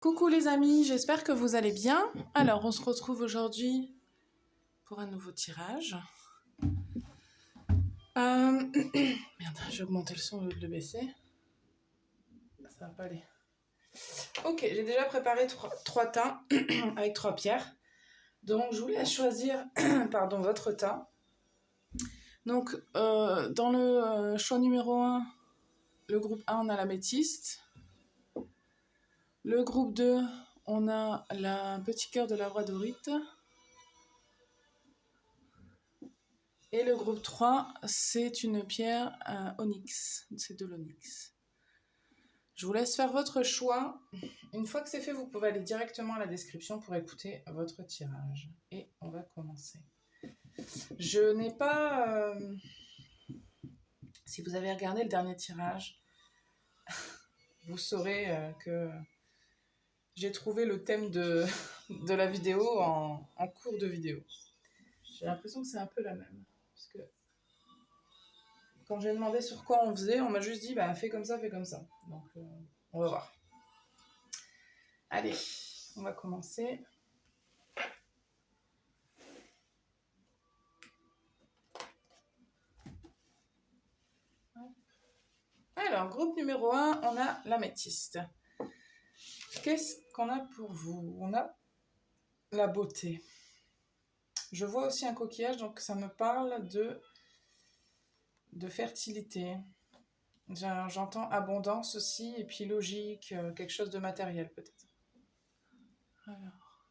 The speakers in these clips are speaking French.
Coucou les amis, j'espère que vous allez bien. Alors, on se retrouve aujourd'hui pour un nouveau tirage. Merde, j'ai augmenté le son au lieu de le baisser. Ça va pas aller. Ok, j'ai déjà préparé trois teints avec 3 pierres. Donc, je vous laisse choisir votre teint. Donc, dans le choix numéro 1, le groupe 1, on a l'améthyste. Le groupe 2, on a le petit cœur de labradorite. Et le groupe 3, c'est une pierre onyx. C'est de l'onyx. Je vous laisse faire votre choix. Une fois que c'est fait, vous pouvez aller directement à la description pour écouter votre tirage. Et on va commencer. Je n'ai pas... si vous avez regardé le dernier tirage, vous saurez que j'ai trouvé le thème de la vidéo en cours de vidéo. J'ai l'impression que c'est un peu la même. Parce que quand j'ai demandé sur quoi on faisait, on m'a juste dit bah, fais comme ça, fais comme ça. Donc on va voir. Allez, on va commencer. Alors, groupe numéro 1, on a l'améthyste. Qu'est-ce qu'on a pour vous? On a la beauté. Je vois aussi un coquillage, donc ça me parle de fertilité. J'entends abondance aussi, et puis logique, quelque chose de matériel peut-être. Alors.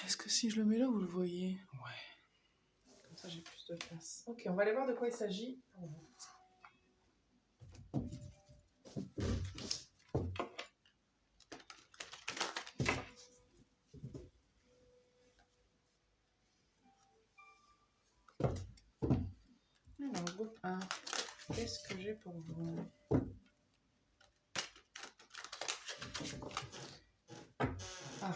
Est-ce que si je le mets là, vous le voyez? Ouais. Comme ça, j'ai plus de place. Ok, on va aller voir de quoi il s'agit pour vous. Alors, groupe 1, qu'est-ce que j'ai pour vous? Ah.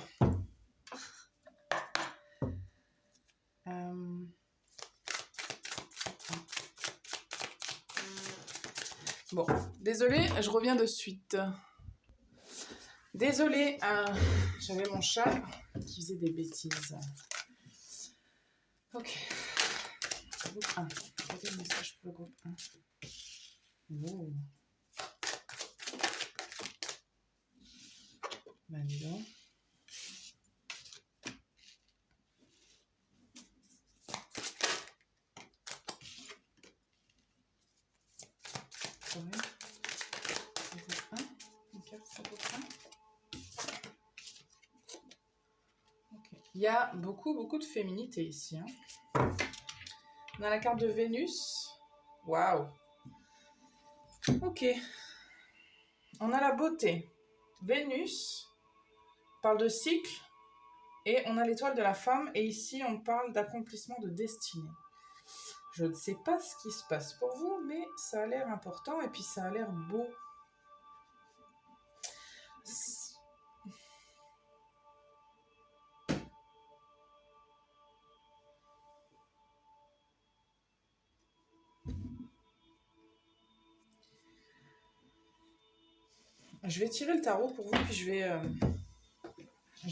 Bon, désolée, je reviens de suite. Désolée, j'avais mon chat qui faisait des bêtises. Ok. Groupe 1. Regardez le message pour le groupe 1. Oh. Ben dis donc. Ouais. Groupe 1. Une carte pour groupe 1. Ok. Il y a beaucoup de féminité ici. Hein. On a la carte de Vénus. Waouh. Ok. On a la beauté. Vénus parle de cycle. Et on a l'étoile de la femme. Et ici, on parle d'accomplissement de destinée. Je ne sais pas ce qui se passe pour vous, mais ça a l'air important. Et puis, ça a l'air beau. Je vais tirer le tarot pour vous, puis je vais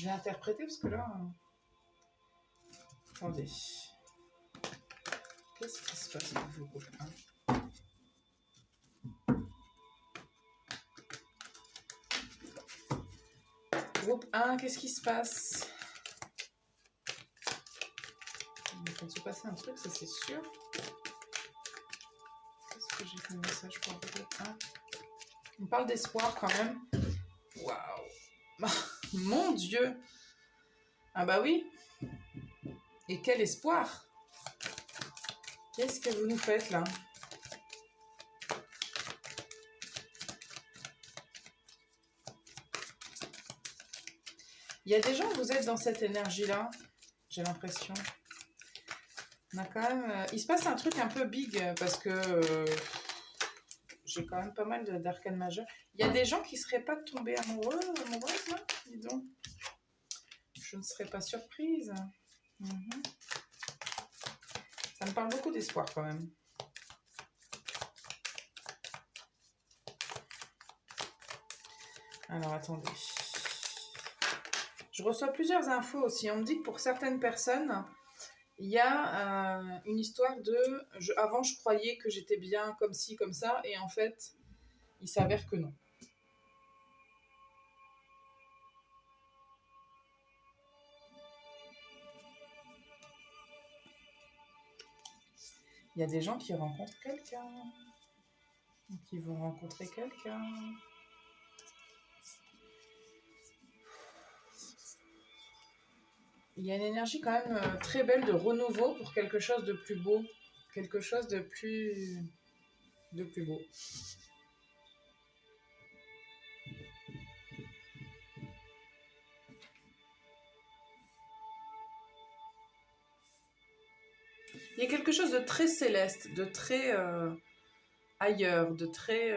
interpréter, parce que là... Attendez. Qu'est-ce qui se passe pour vous, groupe 1? Groupe 1, qu'est-ce qui se passe? Il va se passer un truc, ça c'est sûr. Qu'est-ce que j'ai comme message pour vous, groupe 1? On parle d'espoir quand même. Waouh! Mon Dieu! Ah bah oui! Et quel espoir! Qu'est-ce que vous nous faites là? Il y a des gens, vous êtes dans cette énergie-là, j'ai l'impression. On a quand même... il se passe un truc un peu big, parce que j'ai quand même pas mal d'arcanes majeures. Il y a des gens qui ne seraient pas tombés amoureuses, là, dis donc. Je ne serais pas surprise. Ça me parle beaucoup d'espoir quand même. Alors, attendez. Je reçois plusieurs infos aussi. On me dit que pour certaines personnes, il y a une histoire de... avant, je croyais que j'étais bien comme ci, comme ça, et en fait, il s'avère que non. Il y a des gens qui rencontrent quelqu'un. Qui vont rencontrer quelqu'un. Il y a une énergie quand même très belle de renouveau pour quelque chose de plus beau. Quelque chose de plus beau. Il y a quelque chose de très céleste, de très ailleurs, de très...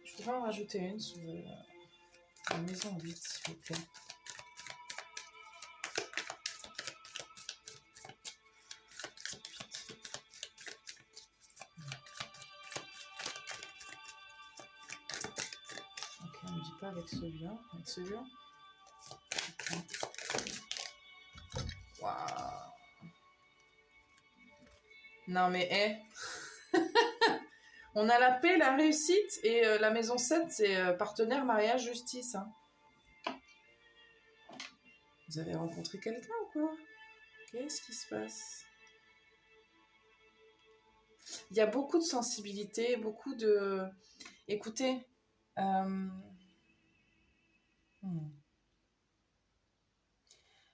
Je pourrais en rajouter une sur la maison 8, s'il vous plaît. Ok, on ne dit pas avec celui-là. Avec celui-là. Okay. Waouh. Non mais, on a la paix, la réussite, et la maison 7, c'est partenaire, mariage, justice. Hein. Vous avez rencontré quelqu'un ou quoi? Qu'est-ce qui se passe? Il y a beaucoup de sensibilité, beaucoup de... Écoutez,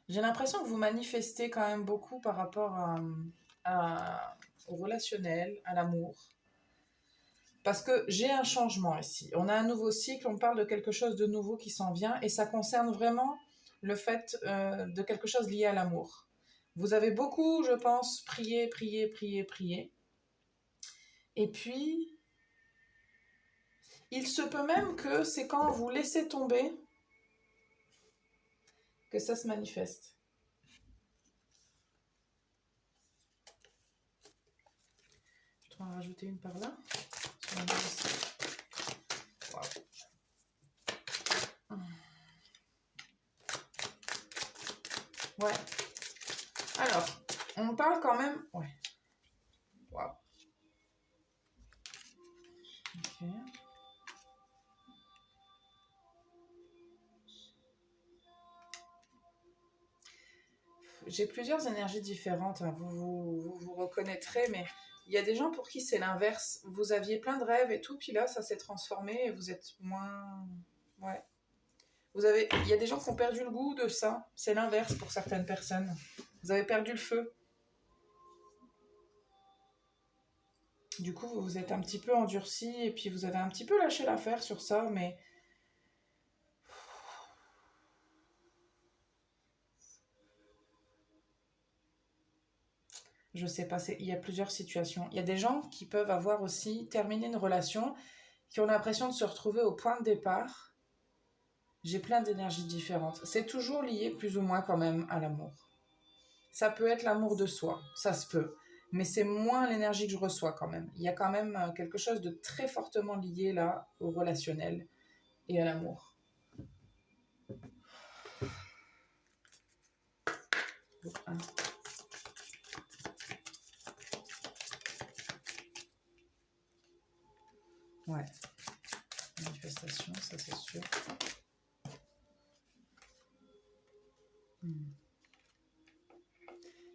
j'ai l'impression que vous manifestez quand même beaucoup par rapport au relationnel, à l'amour. Parce que j'ai un changement ici. On a un nouveau cycle, on parle de quelque chose de nouveau qui s'en vient, et ça concerne vraiment le fait de quelque chose lié à l'amour. Vous avez beaucoup, je pense, prié. Et puis, il se peut même que c'est quand vous laissez tomber que ça se manifeste. Je vais en rajouter une par là. Wow. Ouais. Alors, on parle quand même... Ouais. Waouh. Ok. J'ai plusieurs énergies différentes. Hein. Vous reconnaîtrez, mais il y a des gens pour qui c'est l'inverse. Vous aviez plein de rêves et tout, puis là, ça s'est transformé et vous êtes moins... Ouais. Il y a des gens qui ont perdu le goût de ça. C'est l'inverse pour certaines personnes. Vous avez perdu le feu. Du coup, vous vous êtes un petit peu endurci et puis vous avez un petit peu lâché l'affaire sur ça, mais... Je sais pas, il y a plusieurs situations. Il y a des gens qui peuvent avoir aussi terminé une relation, qui ont l'impression de se retrouver au point de départ. J'ai plein d'énergies différentes. C'est toujours lié plus ou moins quand même à l'amour. Ça peut être l'amour de soi, ça se peut. Mais c'est moins l'énergie que je reçois quand même. Il y a quand même quelque chose de très fortement lié là au relationnel et à l'amour. Ouais. Manifestation, ça c'est sûr.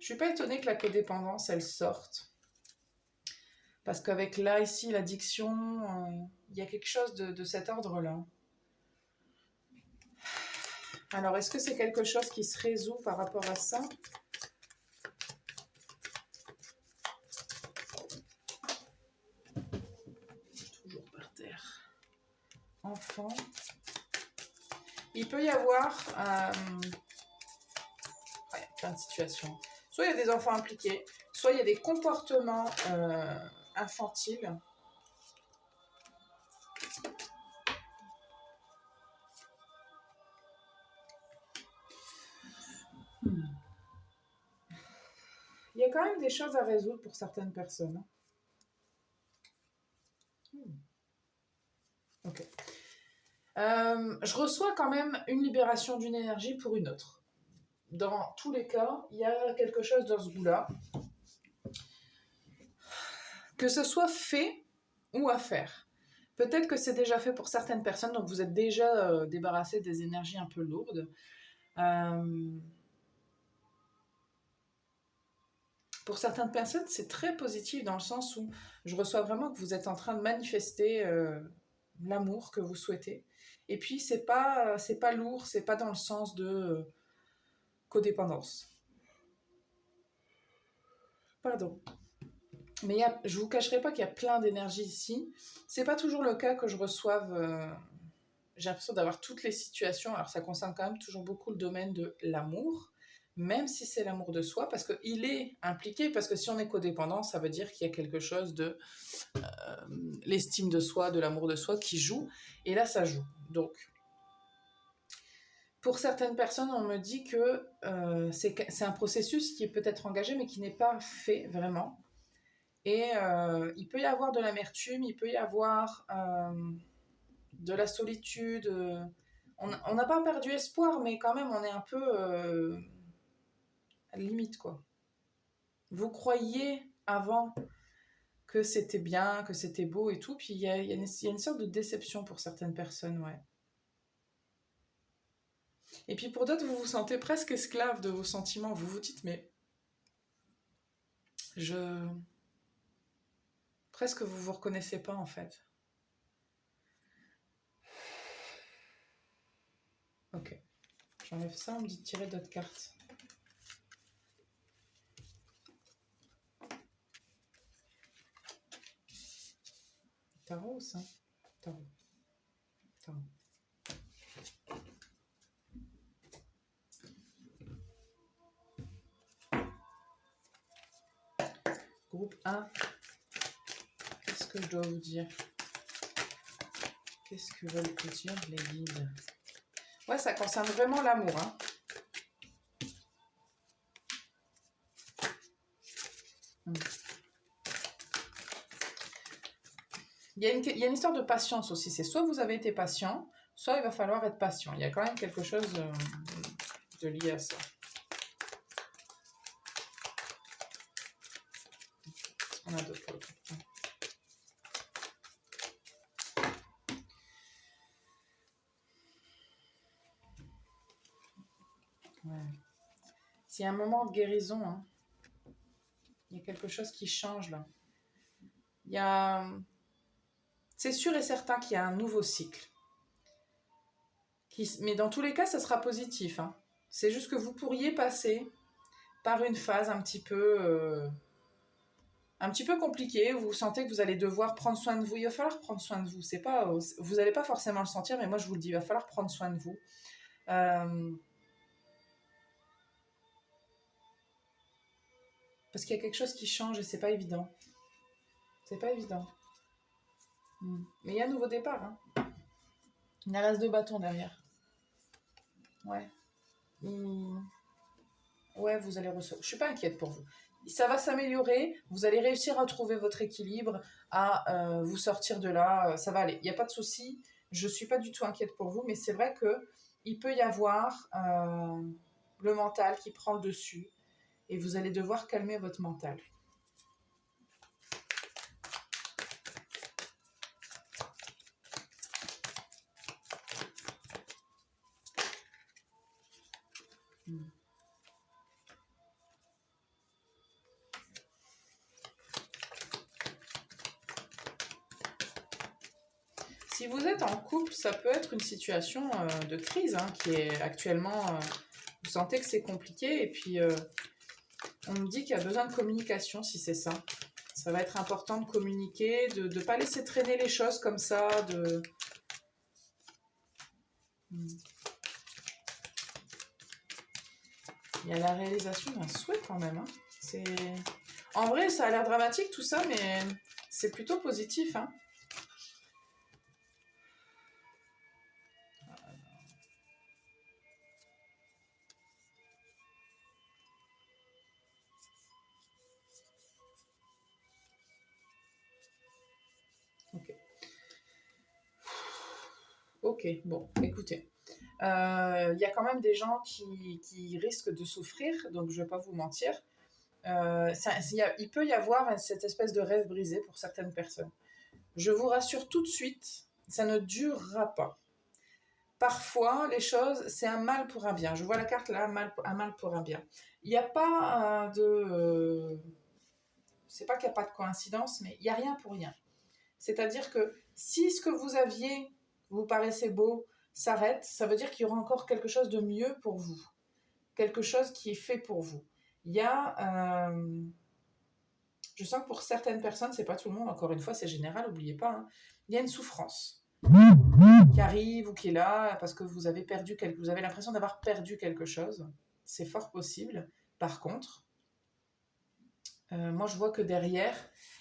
Je suis pas étonnée que la codépendance, elle sorte. Parce qu'avec là, ici, l'addiction, il y a quelque chose de cet ordre-là. Alors, est-ce que c'est quelque chose qui se résout par rapport à ça? Toujours par terre. Enfant. Il peut y avoir plein de situations. Soit il y a des enfants impliqués, soit il y a des comportements infantiles. Il y a quand quand même des choses à résoudre pour certaines personnes. Ok. Je reçois quand même une libération d'une énergie pour une autre. Dans tous les cas, il y a quelque chose dans ce goût-là. Que ce soit fait ou à faire. Peut-être que c'est déjà fait pour certaines personnes, donc vous êtes déjà débarrassé des énergies un peu lourdes. Pour certaines personnes, c'est très positif dans le sens où je reçois vraiment que vous êtes en train de manifester l'amour que vous souhaitez. Et puis, c'est pas lourd, c'est pas dans le sens de codépendance. Pardon. Mais je vous cacherai pas qu'il y a plein d'énergie ici. C'est pas toujours le cas que je reçoive. J'ai l'impression d'avoir toutes les situations. Alors, ça concerne quand même toujours beaucoup le domaine de l'amour, même si c'est l'amour de soi, parce qu'il est impliqué. Parce que si on est codépendant, ça veut dire qu'il y a quelque chose de l'estime de soi, de l'amour de soi qui joue. Et là, ça joue. Donc, pour certaines personnes, on me dit que c'est un processus qui est peut-être engagé, mais qui n'est pas fait vraiment. Et il peut y avoir de l'amertume, il peut y avoir de la solitude. On n'a pas perdu espoir, mais quand même, on est un peu à la limite, quoi. Vous croyiez avant que c'était bien, que c'était beau et tout, puis il y a une sorte de déception pour certaines personnes, ouais. Et puis pour d'autres, vous vous sentez presque esclave de vos sentiments. Vous vous dites, mais presque vous vous reconnaissez pas en fait. Ok. J'enlève ça, on me dit de tirer d'autres cartes. Tarot, ça. Tarot. Tarot. Groupe 1. Qu'est-ce que je dois vous dire? Qu'est-ce que veulent vous dire les guides? Ouais, ça concerne vraiment l'amour, hein. Il y a une histoire de patience aussi. C'est soit vous avez été patient, soit il va falloir être patient. Il y a quand même quelque chose de lié à ça. On a d'autres pour le coup. Ouais. C'est un moment de guérison, hein. Il y a quelque chose qui change là. Il y a... C'est sûr et certain qu'il y a un nouveau cycle. Mais dans tous les cas, ça sera positif, hein. C'est juste que vous pourriez passer par une phase un petit peu compliquée où vous sentez que vous allez devoir prendre soin de vous. Il va falloir prendre soin de vous. C'est pas, vous n'allez pas forcément le sentir, mais moi je vous le dis, il va falloir prendre soin de vous. Parce qu'il y a quelque chose qui change et c'est pas évident. C'est pas évident. Mais il y a un nouveau départ, hein. Il y a l'as de bâton derrière. Ouais. Ouais, vous allez recevoir. Je suis pas inquiète pour vous. Ça va s'améliorer. Vous allez réussir à trouver votre équilibre, à vous sortir de là. Ça va aller. Il n'y a pas de souci. Je suis pas du tout inquiète pour vous, mais c'est vrai que il peut y avoir le mental qui prend le dessus et vous allez devoir calmer votre mental. Si vous êtes en couple, ça peut être une situation de crise, hein, qui est actuellement... vous sentez que c'est compliqué et puis on me dit qu'il y a besoin de communication si c'est ça. Ça va être important de communiquer, de ne pas laisser traîner les choses comme ça, Il y a la réalisation d'un souhait quand même, hein. En vrai, ça a l'air dramatique tout ça, mais c'est plutôt positif, hein. Ok. Ok, bon, écoutez. Il y a quand même des gens qui risquent de souffrir, donc je ne vais pas vous mentir. Il peut y avoir cette espèce de rêve brisé pour certaines personnes. Je vous rassure tout de suite, ça ne durera pas. Parfois, les choses, c'est un mal pour un bien. Je vois la carte là, un mal pour un bien. Il n'y a pas c'est pas qu'il n'y a pas de coïncidence, mais il n'y a rien pour rien. C'est-à-dire que si ce que vous aviez vous paraissait beau s'arrête, ça veut dire qu'il y aura encore quelque chose de mieux pour vous. Quelque chose qui est fait pour vous. Il y a... je sens que pour certaines personnes, c'est pas tout le monde, encore une fois, c'est général, n'oubliez pas, hein, il y a une souffrance qui arrive ou qui est là parce que vous avez vous avez l'impression d'avoir perdu quelque chose. C'est fort possible. Par contre, moi je vois que derrière,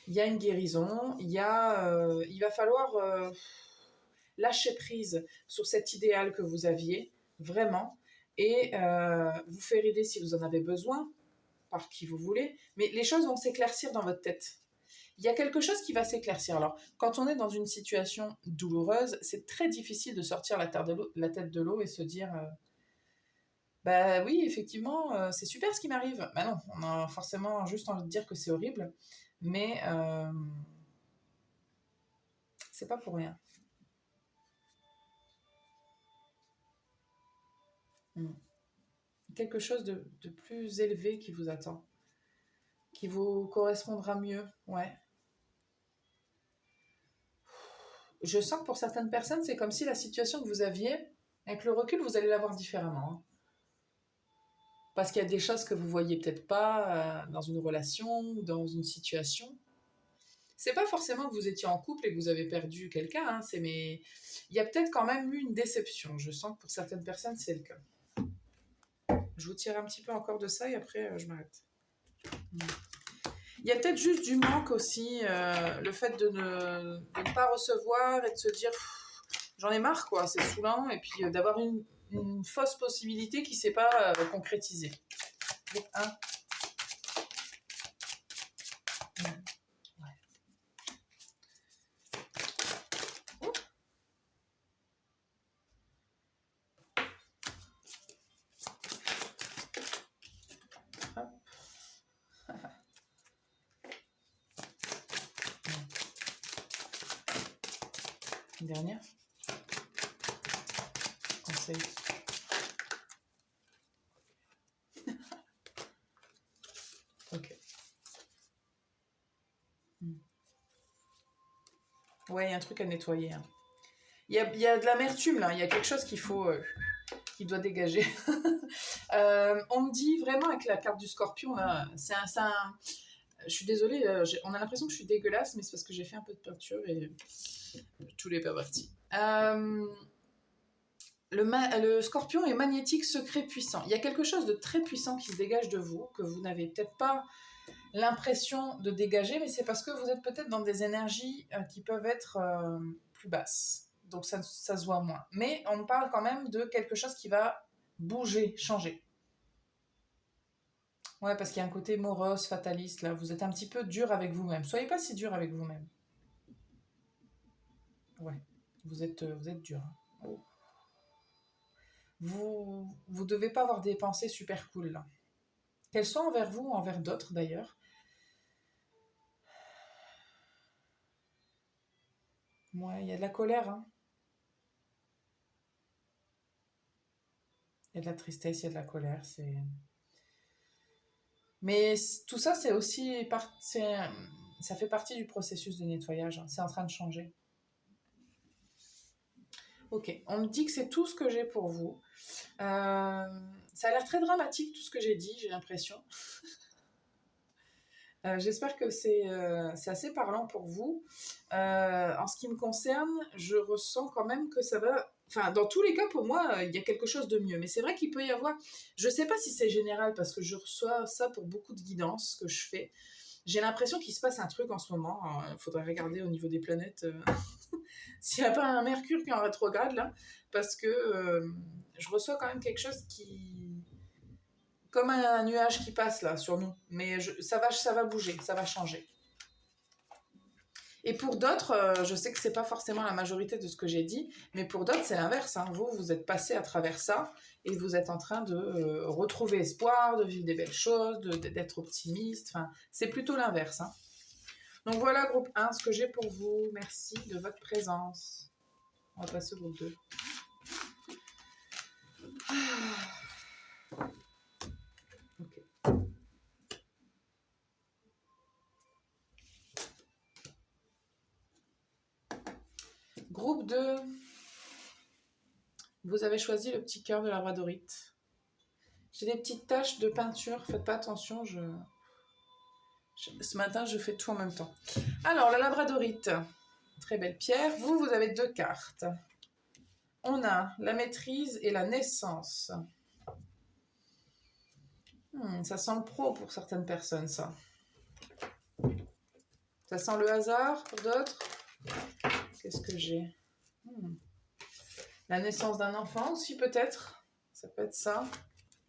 il y a une guérison, il va falloir lâcher prise sur cet idéal que vous aviez, vraiment, et vous faire aider si vous en avez besoin, par qui vous voulez, mais les choses vont s'éclaircir dans votre tête. Il y a quelque chose qui va s'éclaircir. Alors, quand on est dans une situation douloureuse, c'est très difficile de sortir la tête de l'eau et se dire bah oui, effectivement, c'est super ce qui m'arrive. Bah non, on a forcément juste envie de dire que c'est horrible, mais c'est pas pour rien. Quelque chose de plus élevé qui vous attend, qui vous correspondra mieux, ouais. Je sens que pour certaines personnes, c'est comme si la situation que vous aviez, avec le recul, vous allez la voir différemment. Hein. Parce qu'il y a des choses que vous voyez peut-être pas dans une relation ou dans une situation. C'est pas forcément que vous étiez en couple et que vous avez perdu quelqu'un, hein, mais il y a peut-être quand même eu une déception. Je sens que pour certaines personnes, c'est le cas. Je vous tire un petit peu encore de ça et après, je m'arrête. Il y a peut-être juste du manque aussi, le fait de ne pas recevoir et de se dire j'en ai marre, quoi, c'est saoulant, et puis d'avoir une fausse possibilité qui ne s'est pas concrétisée. Donc, une dernière. Conseil. Ok. Ouais, il y a un truc à nettoyer. Hein. Il y a de l'amertume là, il y a quelque chose qui doit dégager. On me dit vraiment avec la carte du scorpion, là, je suis désolée, on a l'impression que je suis dégueulasse, mais c'est parce que j'ai fait un peu de peinture et tout n'est pas parti. Le scorpion est magnétique, secret, puissant. Il y a quelque chose de très puissant qui se dégage de vous, que vous n'avez peut-être pas l'impression de dégager, mais c'est parce que vous êtes peut-être dans des énergies qui peuvent être plus basses. Donc ça se voit moins. Mais on parle quand même de quelque chose qui va bouger, changer. Ouais, parce qu'il y a un côté morose, fataliste, là. Vous êtes un petit peu dur avec vous-même. Soyez pas si dur avec vous-même. Ouais, vous êtes dur. Hein. Vous devez pas avoir des pensées super cool, là. Qu'elles soient envers vous ou envers d'autres, d'ailleurs. Ouais, il y a de la colère, hein. Il y a de la tristesse, il y a de la colère, Mais tout ça, c'est aussi... ça fait partie du processus de nettoyage. Hein. C'est en train de changer. Ok, on me dit que c'est tout ce que j'ai pour vous. Ça a l'air très dramatique, tout ce que j'ai dit, j'ai l'impression. J'espère que c'est assez parlant pour vous. En ce qui me concerne, je ressens quand même que ça va... Enfin, dans tous les cas, pour moi, il y a quelque chose de mieux. Mais c'est vrai qu'il peut y avoir... Je ne sais pas si c'est général, parce que je reçois ça pour beaucoup de guidances que je fais. J'ai l'impression qu'il se passe un truc en ce moment. Il faudrait regarder au niveau des planètes s'il n'y a pas un Mercure qui est en rétrograde, là. Parce que je reçois quand même quelque chose qui... Comme un nuage qui passe, là, sur nous. Mais ça va bouger, ça va changer. Et pour d'autres, je sais que c'est pas forcément la majorité de ce que j'ai dit, mais pour d'autres, c'est l'inverse. Hein. Vous êtes passé à travers ça et vous êtes en train de retrouver espoir, de vivre des belles choses, d'être optimiste. Enfin, c'est plutôt l'inverse. Hein. Donc voilà, groupe 1, ce que j'ai pour vous. Merci de votre présence. On va passer au groupe 2. Ok. Groupe 2. Vous avez choisi le petit cœur de labradorite. J'ai des petites taches de peinture. Faites pas attention, ce matin, je fais tout en même temps. Alors, la labradorite. Très belle pierre. Vous avez 2 cartes. On a la maîtrise et la naissance. Ça sent le pro pour certaines personnes, ça. Ça sent le hasard pour d'autres. Qu'est-ce que j'ai La naissance d'un enfant aussi, peut-être. Ça peut être ça.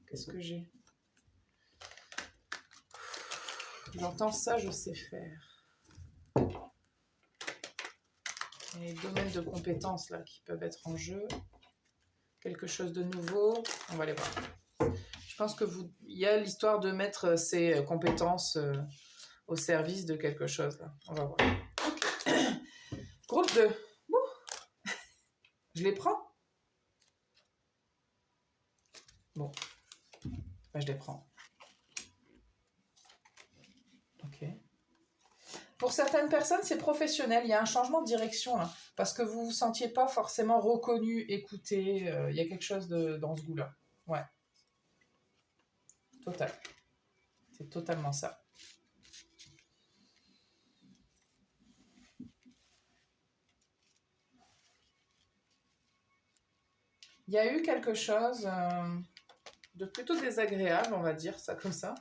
Qu'est-ce que j'ai J'entends ça, je sais faire. Il y a des domaines de compétences là qui peuvent être en jeu. Quelque chose de nouveau. On va les voir. Je pense que il y a l'histoire de mettre ses compétences au service de quelque chose là. On va voir. Okay. Groupe 2. Je les prends. Bon. Ben, je les prends. Ok. Pour certaines personnes, c'est professionnel. Il y a un changement de direction là. Parce que vous ne vous sentiez pas forcément reconnu, écouté. Il y a quelque chose dans ce goût-là. Ouais. Total. C'est totalement ça. Il y a eu quelque chose de plutôt désagréable, on va dire ça comme ça.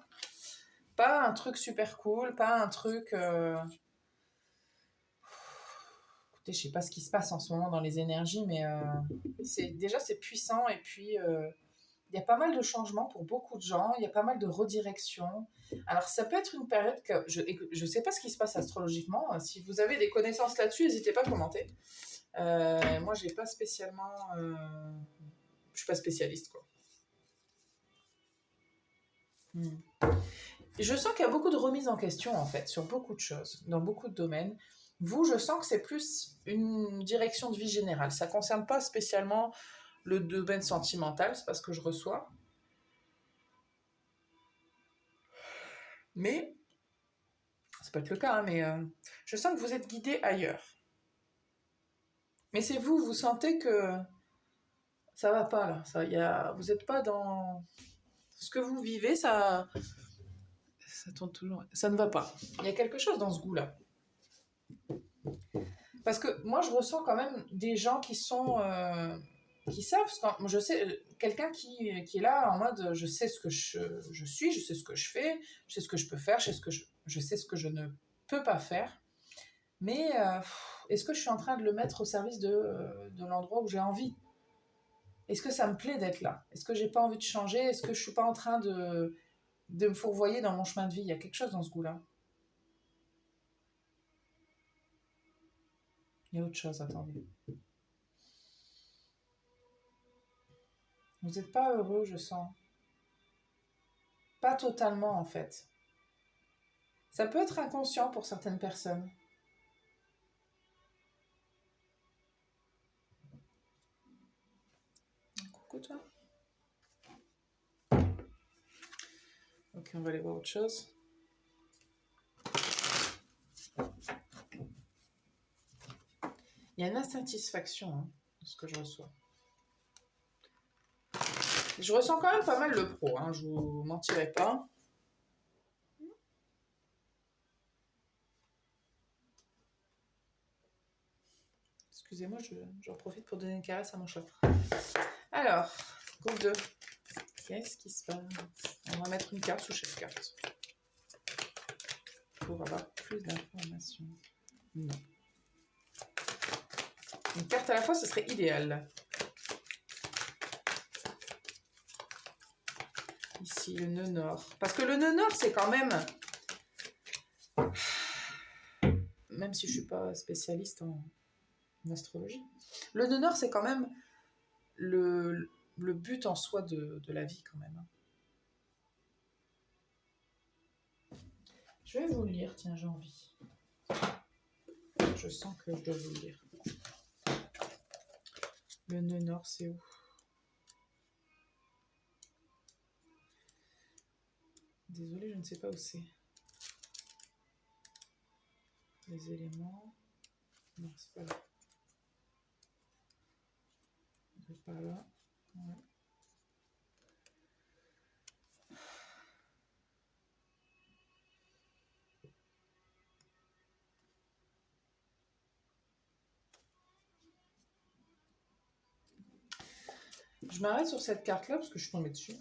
Pas un truc super cool, pas un truc... Écoutez, je sais pas ce qui se passe en ce moment dans les énergies, mais c'est puissant et puis il y a pas mal de changements pour beaucoup de gens, il y a pas mal de redirections. Alors ça peut être une période que... Je sais pas ce qui se passe astrologiquement. Si vous avez des connaissances là-dessus, n'hésitez pas à commenter. Moi, j'ai pas spécialement... Je suis pas spécialiste, quoi. Je sens qu'il y a beaucoup de remises en question, en fait, sur beaucoup de choses, dans beaucoup de domaines. Vous, je sens que c'est plus une direction de vie générale. Ça ne concerne pas spécialement le domaine sentimental, c'est pas ce que je reçois. Mais, ça peut être le cas, hein, mais je sens que vous êtes guidé ailleurs. Mais c'est vous sentez que ça va pas, là. Vous n'êtes pas dans... Ce que vous vivez, ça tourne toujours... Ça ne va pas. Il y a quelque chose dans ce goût-là. Parce que moi, je ressens quand même des gens qui sont... qui savent, je sais, quelqu'un qui est là en mode je sais ce que je suis, je sais ce que je fais, je sais ce que je peux faire, je sais ce que je ne peux pas faire. Mais est-ce que je suis en train de le mettre au service de l'endroit où j'ai envie? Est-ce que ça me plaît d'être là? Est-ce que j'ai pas envie de changer? Est-ce que je suis pas en train de me fourvoyer dans mon chemin de vie? Il y a quelque chose dans ce goût-là. Il y a autre chose, attendez. Vous n'êtes pas heureux, je sens. Pas totalement, en fait. Ça peut être inconscient pour certaines personnes. Coucou, toi. Ok, on va aller voir autre chose. Il y a une insatisfaction de ce que je reçois. Je ressens quand même pas mal le pro, je vous mentirai pas. Excusez-moi, j'en profite pour donner une caresse à mon chat. Alors, groupe 2. Qu'est-ce qui se passe? On va mettre une carte sous chaque carte. Pour avoir plus d'informations. Non. Une carte à la fois, ce serait idéal. Ici, le nœud nord. Parce que le nœud nord, c'est quand même même si je ne suis pas spécialiste en astrologie. Le nœud nord, c'est quand même le but en soi de la vie, quand même. Je vais vous le lire, tiens, j'ai envie. Je sens que je dois vous le lire. Le nœud nord, c'est où? Désolée, je ne sais pas où c'est. Les éléments. Non, c'est pas là. C'est pas là. Ouais. Je m'arrête sur cette carte-là parce que je suis tombée dessus.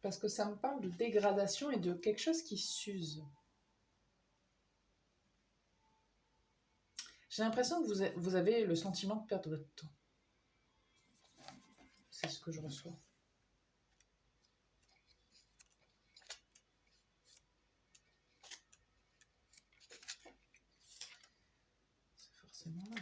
Parce que ça me parle de dégradation et de quelque chose qui s'use. J'ai l'impression que vous avez le sentiment de perdre votre temps. C'est ce que je reçois. C'est forcément là.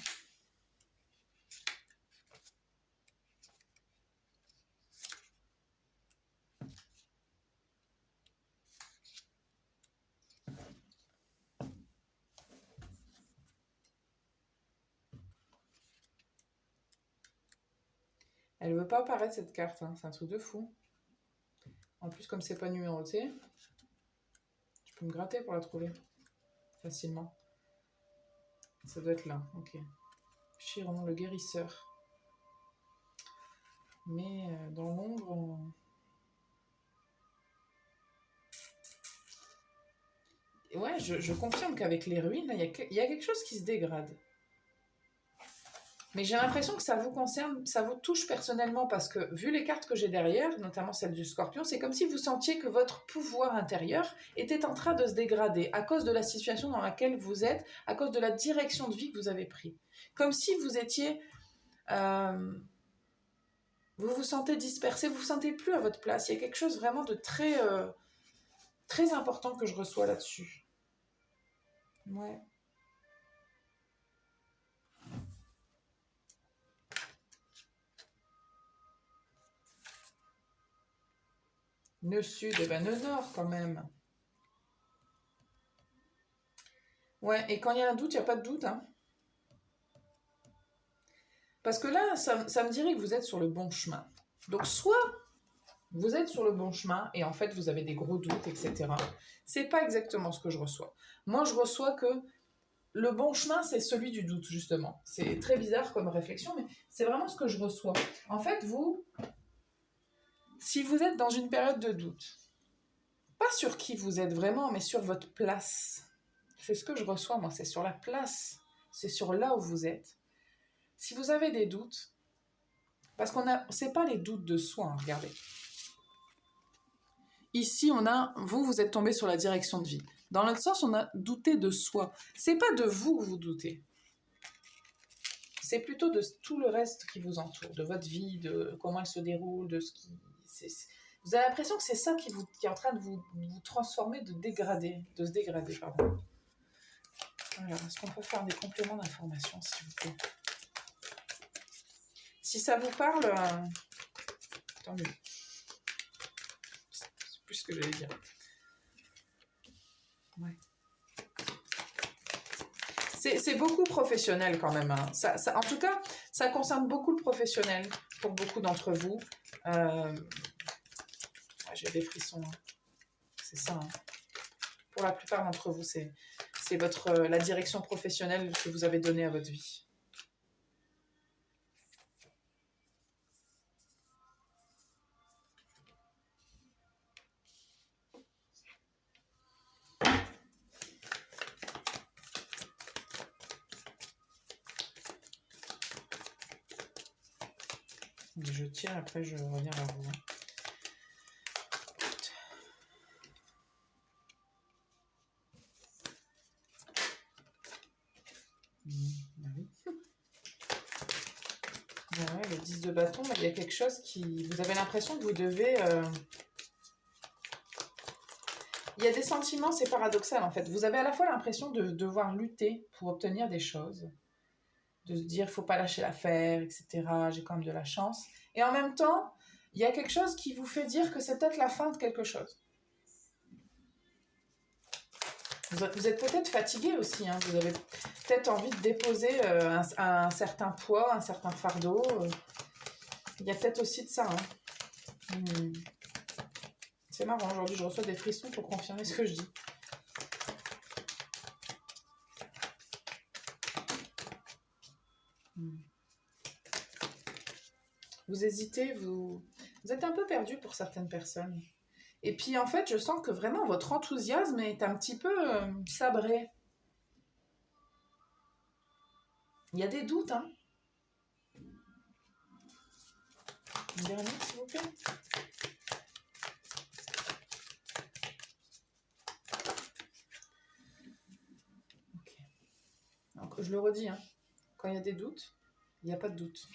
Elle ne veut pas apparaître cette carte, hein. C'est un truc de fou. En plus, comme c'est pas numéroté, je peux me gratter pour la trouver facilement. Ça doit être là, ok. Chiron, le guérisseur. Mais dans l'ombre... Ouais, je confirme qu'avec les ruines, il y a quelque chose qui se dégrade. Mais j'ai l'impression que ça vous concerne, ça vous touche personnellement, parce que vu les cartes que j'ai derrière, notamment celle du Scorpion, c'est comme si vous sentiez que votre pouvoir intérieur était en train de se dégrader à cause de la situation dans laquelle vous êtes, à cause de la direction de vie que vous avez prise. Comme si vous étiez... vous vous sentez dispersé, vous vous sentez plus à votre place. Il y a quelque chose vraiment de très, très important que je reçois là-dessus. Ouais. Nœud sud, et ben nœud nord quand même. Ouais, et quand il y a un doute, il n'y a pas de doute, hein. Parce que là, ça me dirait que vous êtes sur le bon chemin. Donc, soit vous êtes sur le bon chemin et en fait, vous avez des gros doutes, etc. C'est pas exactement ce que je reçois. Moi, je reçois que le bon chemin, c'est celui du doute, justement. C'est très bizarre comme réflexion, mais c'est vraiment ce que je reçois. En fait, vous, si vous êtes dans une période de doute, pas sur qui vous êtes vraiment, mais sur votre place. C'est ce que je reçois, moi, c'est sur la place. C'est sur là où vous êtes. Si vous avez des doutes, parce c'est pas les doutes de soi, hein, regardez. Ici, vous êtes tombé sur la direction de vie. Dans l'autre sens, on a douté de soi. C'est pas de vous que vous doutez. C'est plutôt de tout le reste qui vous entoure, de votre vie, de comment elle se déroule, de ce qui... Vous avez l'impression que c'est ça qui est en train de vous transformer, de se dégrader, pardon. Alors, est-ce qu'on peut faire des compléments d'information, s'il vous plaît? Si ça vous parle, tant mieux. C'est plus ce que j'allais dire. Ouais. C'est beaucoup professionnel quand même. Hein. En tout cas, ça concerne beaucoup le professionnel pour beaucoup d'entre vous. J'ai des frissons. Hein. C'est ça. Hein. Pour la plupart d'entre vous, c'est la direction professionnelle que vous avez donnée à votre vie. Je tire, après je reviens vers vous. Ouais, le 10 de bâton, il y a quelque chose qui... Vous avez l'impression que vous devez... Il y a des sentiments, c'est paradoxal en fait. Vous avez à la fois l'impression de devoir lutter pour obtenir des choses, de se dire faut pas lâcher l'affaire, etc. J'ai quand même de la chance. Et en même temps, il y a quelque chose qui vous fait dire que c'est peut-être la fin de quelque chose. Vous êtes peut-être fatigué aussi, hein. Vous avez peut-être envie de déposer un certain poids, un certain fardeau. Il y a peut-être aussi de ça. Hein. C'est marrant, aujourd'hui je reçois des frissons pour confirmer ce que je dis. Vous hésitez, vous êtes un peu perdu pour certaines personnes. Et puis en fait, je sens que vraiment votre enthousiasme est un petit peu sabré. Il y a des doutes, hein. Une dernière, s'il vous plaît. Ok. Donc, je le redis, hein. Quand il y a des doutes, il n'y a pas de doute.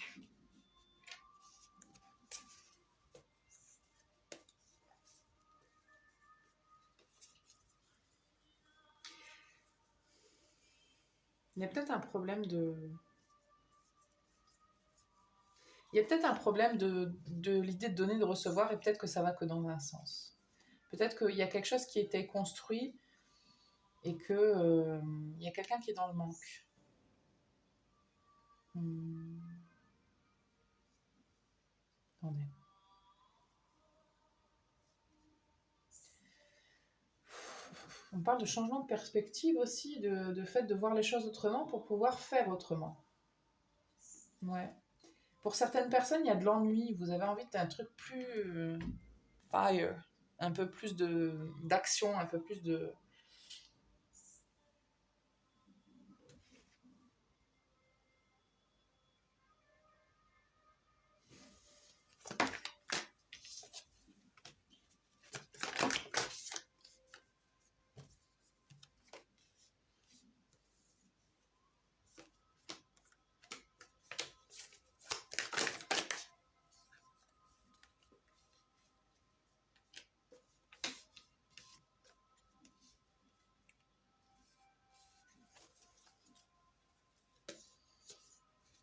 Il y a peut-être un problème de... Il y a peut-être un problème de l'idée de donner, de recevoir, et peut-être que ça va que dans un sens. Peut-être qu'il y a quelque chose qui était construit et que il y a quelqu'un qui est dans le manque. Attendez. On parle de changement de perspective aussi, de fait de voir les choses autrement pour pouvoir faire autrement. Ouais. Pour certaines personnes, il y a de l'ennui. Vous avez envie d'un truc plus fire, un peu plus d'action, un peu plus de...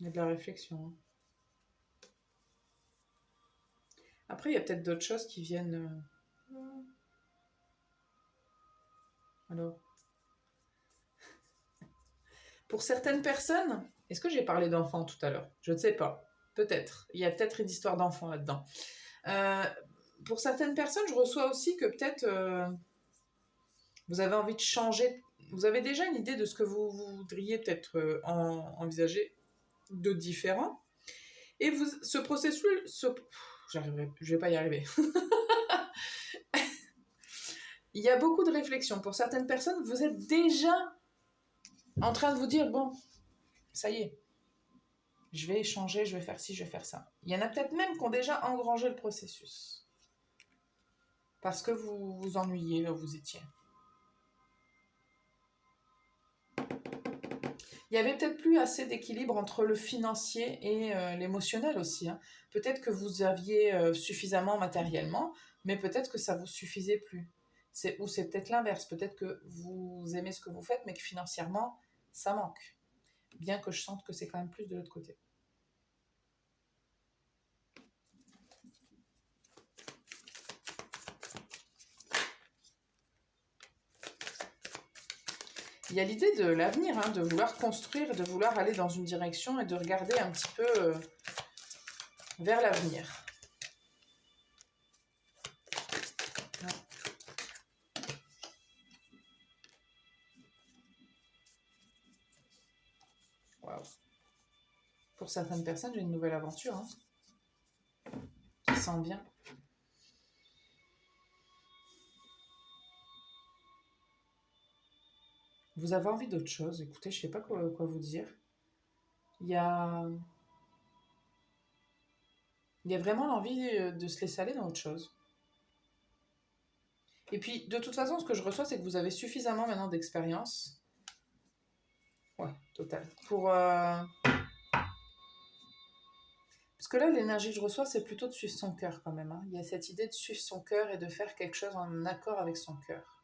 Il y a de la réflexion. Après, il y a peut-être d'autres choses qui viennent... Alors, pour certaines personnes, est-ce que j'ai parlé d'enfants tout à l'heure? Je ne sais pas. Peut-être. Il y a peut-être une histoire d'enfants là-dedans. Euh, pour certaines personnes, je reçois aussi que peut-être vous avez envie de changer. Vous avez déjà une idée de ce que vous voudriez peut-être envisager de différent. Et vous, ce processus, j'arriverai, je vais pas y arriver. Il y a beaucoup de réflexions. Pour certaines personnes, vous êtes déjà en train de vous dire, bon, ça y est, je vais changer, je vais faire ci, je vais faire ça. Il y en a peut-être même qui ont déjà engrangé le processus. Parce que vous vous ennuyez là où vous étiez. Il y avait peut-être plus assez d'équilibre entre le financier et l'émotionnel aussi. Hein. Peut-être que vous aviez suffisamment matériellement, mais peut-être que ça vous suffisait plus. Ou c'est peut-être l'inverse. Peut-être que vous aimez ce que vous faites, mais que financièrement, ça manque. Bien que je sente que c'est quand même plus de l'autre côté. Il y a l'idée de l'avenir, hein, de vouloir construire, de vouloir aller dans une direction et de regarder un petit peu vers l'avenir. Waouh. Pour certaines personnes, j'ai une nouvelle aventure hein, qui sent bien. Vous avez envie d'autre chose. Écoutez, je ne sais pas quoi vous dire. Il y a vraiment l'envie de se laisser aller dans autre chose. Et puis, de toute façon, ce que je reçois, c'est que vous avez suffisamment maintenant d'expérience. Ouais, total. Parce que là, l'énergie que je reçois, c'est plutôt de suivre son cœur quand même. Hein. Il y a cette idée de suivre son cœur et de faire quelque chose en accord avec son cœur.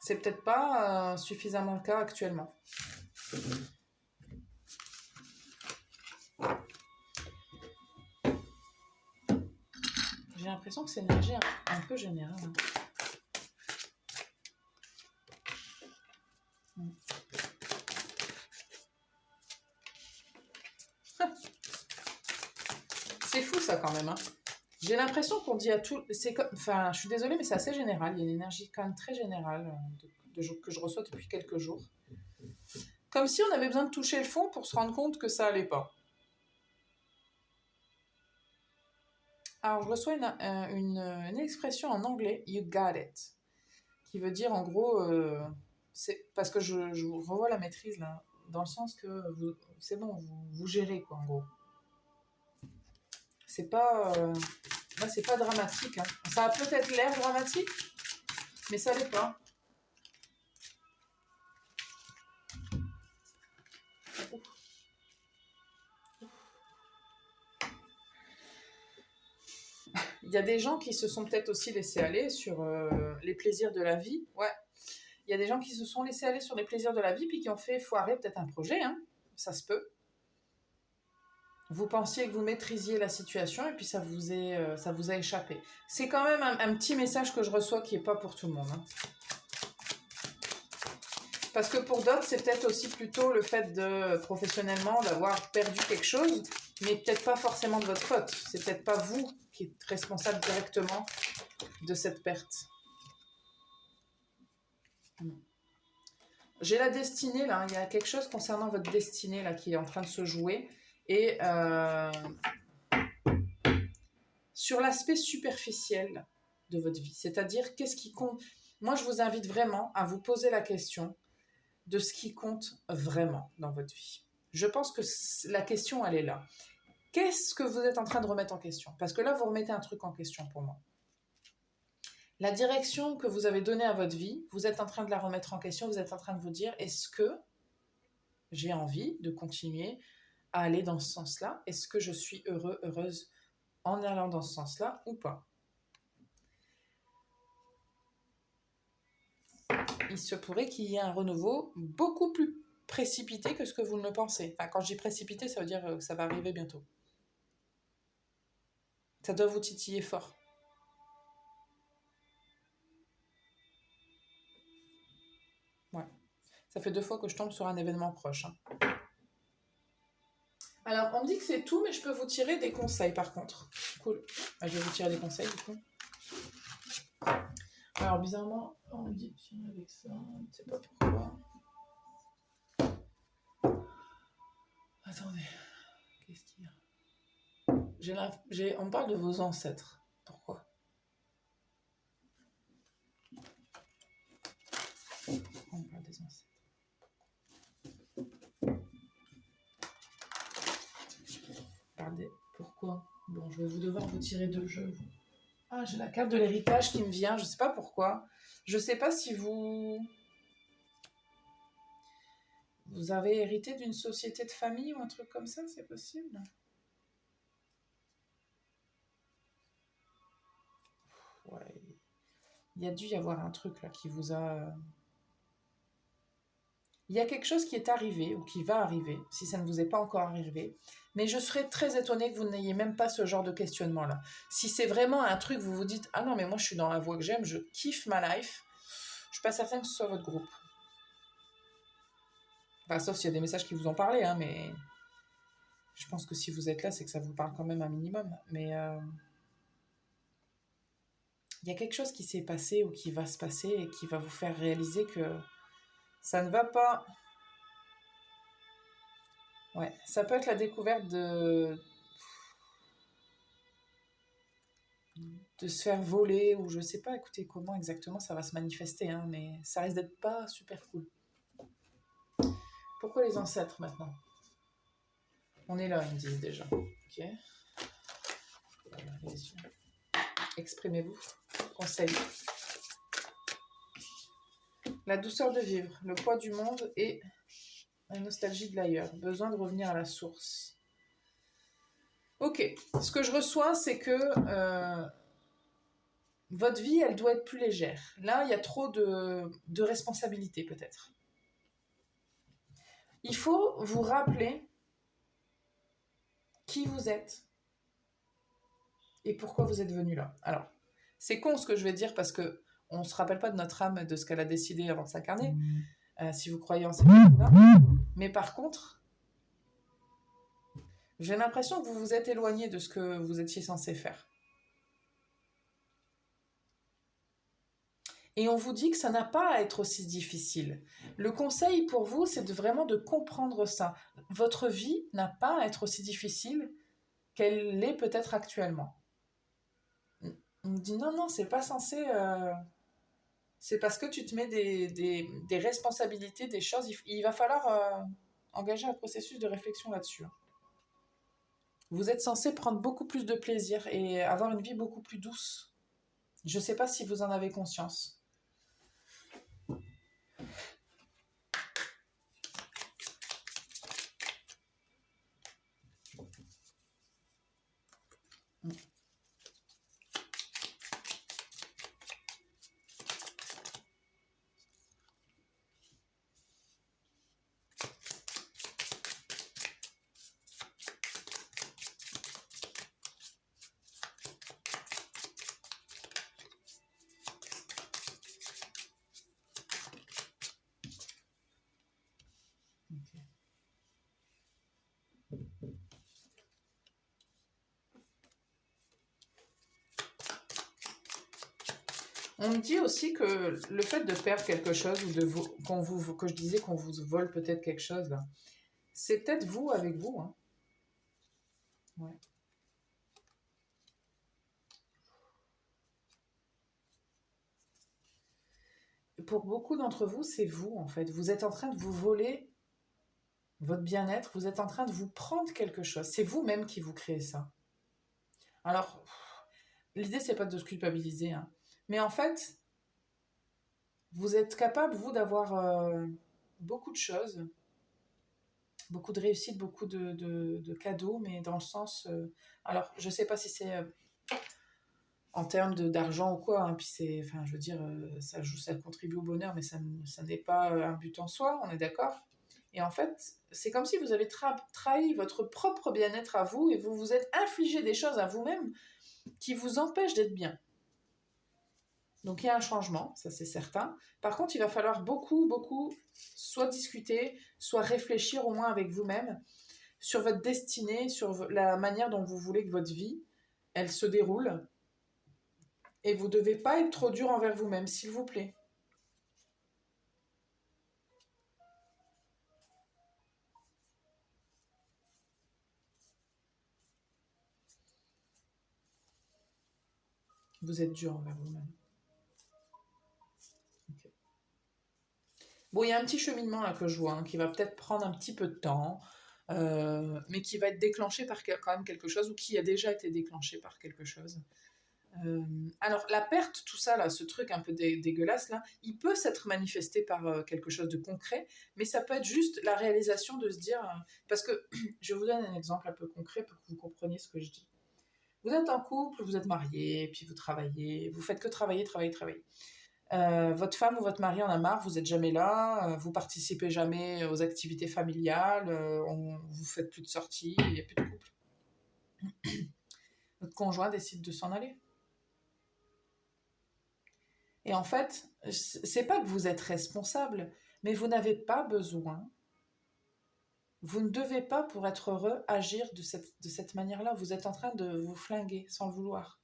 c'est peut-être pas suffisamment le cas actuellement. J'ai l'impression que c'est une énergie un peu générale. C'est fou ça quand même. Hein. J'ai l'impression qu'on dit à tout... Enfin, je suis désolée, mais c'est assez général. Il y a une énergie quand même très générale que je reçois depuis quelques jours. Comme si on avait besoin de toucher le fond pour se rendre compte que ça allait pas. Alors, je reçois une expression en anglais, you got it, qui veut dire en gros, c'est parce que je vous revois la maîtrise là, dans le sens que c'est bon, vous gérez quoi en gros. C'est pas, là, c'est pas dramatique. Hein. Ça a peut-être l'air dramatique, mais ça l'est pas. Il y a des gens qui se sont peut-être aussi laissés aller sur les plaisirs de la vie. Ouais. Il y a des gens qui se sont laissés aller sur les plaisirs de la vie puis qui ont fait foirer peut-être un projet. Hein. Ça se peut. Vous pensiez que vous maîtrisiez la situation et puis ça vous a échappé. C'est quand même un petit message que je reçois qui n'est pas pour tout le monde. Hein. Parce que pour d'autres, c'est peut-être aussi plutôt le fait professionnellement d'avoir perdu quelque chose, mais peut-être pas forcément de votre faute. C'est peut-être pas vous qui êtes responsable directement de cette perte. J'ai la destinée là, il y a quelque chose concernant votre destinée là qui est en train de se jouer. Et sur l'aspect superficiel de votre vie, c'est-à-dire qu'est-ce qui compte. Moi, je vous invite vraiment à vous poser la question de ce qui compte vraiment dans votre vie. Je pense que la question, elle est là. Qu'est-ce que vous êtes en train de remettre en question? Parce que là, vous remettez un truc en question pour moi. La direction que vous avez donnée à votre vie, vous êtes en train de la remettre en question, vous êtes en train de vous dire, est-ce que j'ai envie de continuer à aller dans ce sens-là? Est-ce que je suis heureux, heureuse en allant dans ce sens-là ou pas? Il se pourrait qu'il y ait un renouveau beaucoup plus précipité que ce que vous ne le pensez. Enfin, quand je dis précipité, ça veut dire que ça va arriver bientôt. Ça doit vous titiller fort. Ouais. Ça fait 2 fois que je tombe sur un événement proche. Hein. Alors, on me dit que c'est tout, mais je peux vous tirer des conseils par contre. Cool. Je vais vous tirer des conseils du coup. Alors, bizarrement, on me dit tiens, avec ça, je ne sais pas pourquoi. Attendez, qu'est-ce qu'il y a? On me parle de vos ancêtres. Pourquoi? On parle des ancêtres. Pourquoi? Bon, je vais devoir vous tirer 2 jeux. Ah, j'ai la carte de l'héritage qui me vient, je sais pas pourquoi. Je sais pas si vous avez hérité d'une société de famille ou un truc comme ça, c'est possible? Ouais. Il y a dû y avoir un truc là qui vous a... Il y a quelque chose qui est arrivé ou qui va arriver, si ça ne vous est pas encore arrivé, mais je serais très étonnée que vous n'ayez même pas ce genre de questionnement-là. Si c'est vraiment un truc, vous vous dites « Ah non, mais moi je suis dans la voie que j'aime, je kiffe ma life », je suis pas certaine que ce soit votre groupe. Enfin, sauf s'il y a des messages qui vous ont parlé, hein, mais je pense que si vous êtes là, c'est que ça vous parle quand même un minimum. Mais il y a quelque chose qui s'est passé ou qui va se passer et qui va vous faire réaliser que ça ne va pas... Ouais, ça peut être la découverte de se faire voler ou je sais pas, écoutez comment exactement ça va se manifester, hein, mais ça risque d'être pas super cool. Pourquoi les ancêtres maintenant? On est là, ils me disent déjà. Ok. Exprimez-vous. Conseil. La douceur de vivre, le poids du monde et la nostalgie de l'ailleurs. Besoin de revenir à la source. Ok. Ce que je reçois, c'est que votre vie, elle doit être plus légère. Là, il y a trop de responsabilités, peut-être. Il faut vous rappeler qui vous êtes et pourquoi vous êtes venu là. Alors, c'est con ce que je vais dire parce que on ne se rappelle pas de notre âme, de ce qu'elle a décidé avant de s'incarner, si vous croyez en ces choses-là. Mais par contre, j'ai l'impression que vous vous êtes éloigné de ce que vous étiez censé faire. Et on vous dit que ça n'a pas à être aussi difficile. Le conseil pour vous, c'est vraiment de comprendre ça. Votre vie n'a pas à être aussi difficile qu'elle l'est peut-être actuellement. On me dit non, non, c'est pas censé. C'est parce que tu te mets des responsabilités, des choses. Il va falloir engager un processus de réflexion là-dessus. Vous êtes censé prendre beaucoup plus de plaisir et avoir une vie beaucoup plus douce. Je ne sais pas si vous en avez conscience. Okay. On me dit aussi que le fait de perdre quelque chose ou que je disais qu'on vous vole peut-être quelque chose là, c'est peut-être vous avec vous. Hein. Ouais. Pour beaucoup d'entre vous, c'est vous en fait. Vous êtes en train de vous voler votre bien-être, vous êtes en train de vous prendre quelque chose. C'est vous-même qui vous créez ça. Alors, l'idée, c'est pas de se culpabiliser, hein. Mais en fait, vous êtes capable, vous, d'avoir beaucoup de choses, beaucoup de réussite, beaucoup de cadeaux, mais dans le sens... alors, je sais pas si c'est en termes d'argent ou quoi, hein, puis c'est... Enfin, je veux dire, ça contribue au bonheur, mais ça n'est pas un but en soi, on est d'accord. Et en fait, c'est comme si vous avez trahi votre propre bien-être à vous et vous vous êtes infligé des choses à vous-même qui vous empêchent d'être bien. Donc il y a un changement, ça c'est certain. Par contre, il va falloir beaucoup, soit discuter, soit réfléchir au moins avec vous-même sur votre destinée, sur la manière dont vous voulez que votre vie, elle se déroule. Et vous ne devez pas être trop dur envers vous-même, s'il vous plaît. Vous êtes dur envers vous-même. Okay. Bon, il y a un petit cheminement là que je vois, hein, qui va peut-être prendre un petit peu de temps, mais qui va être déclenché par quand même quelque chose, ou qui a déjà été déclenché par quelque chose. Alors, la perte, tout ça, là, ce truc un peu dégueulasse, là, il peut s'être manifesté par quelque chose de concret, mais ça peut être juste la réalisation de se dire... parce que, je vous donne un exemple un peu concret pour que vous compreniez ce que je dis. Vous êtes en couple, vous êtes marié, puis vous travaillez, vous faites que travailler. Votre femme ou votre mari en a marre, vous n'êtes jamais là, vous participez jamais aux activités familiales, vous faites plus de sorties, il n'y a plus de couple. Votre conjoint décide de s'en aller. Et en fait, c'est pas que vous êtes responsable, mais vous n'avez pas besoin, vous ne devez pas, pour être heureux, agir de cette manière-là. Vous êtes en train de vous flinguer sans le vouloir.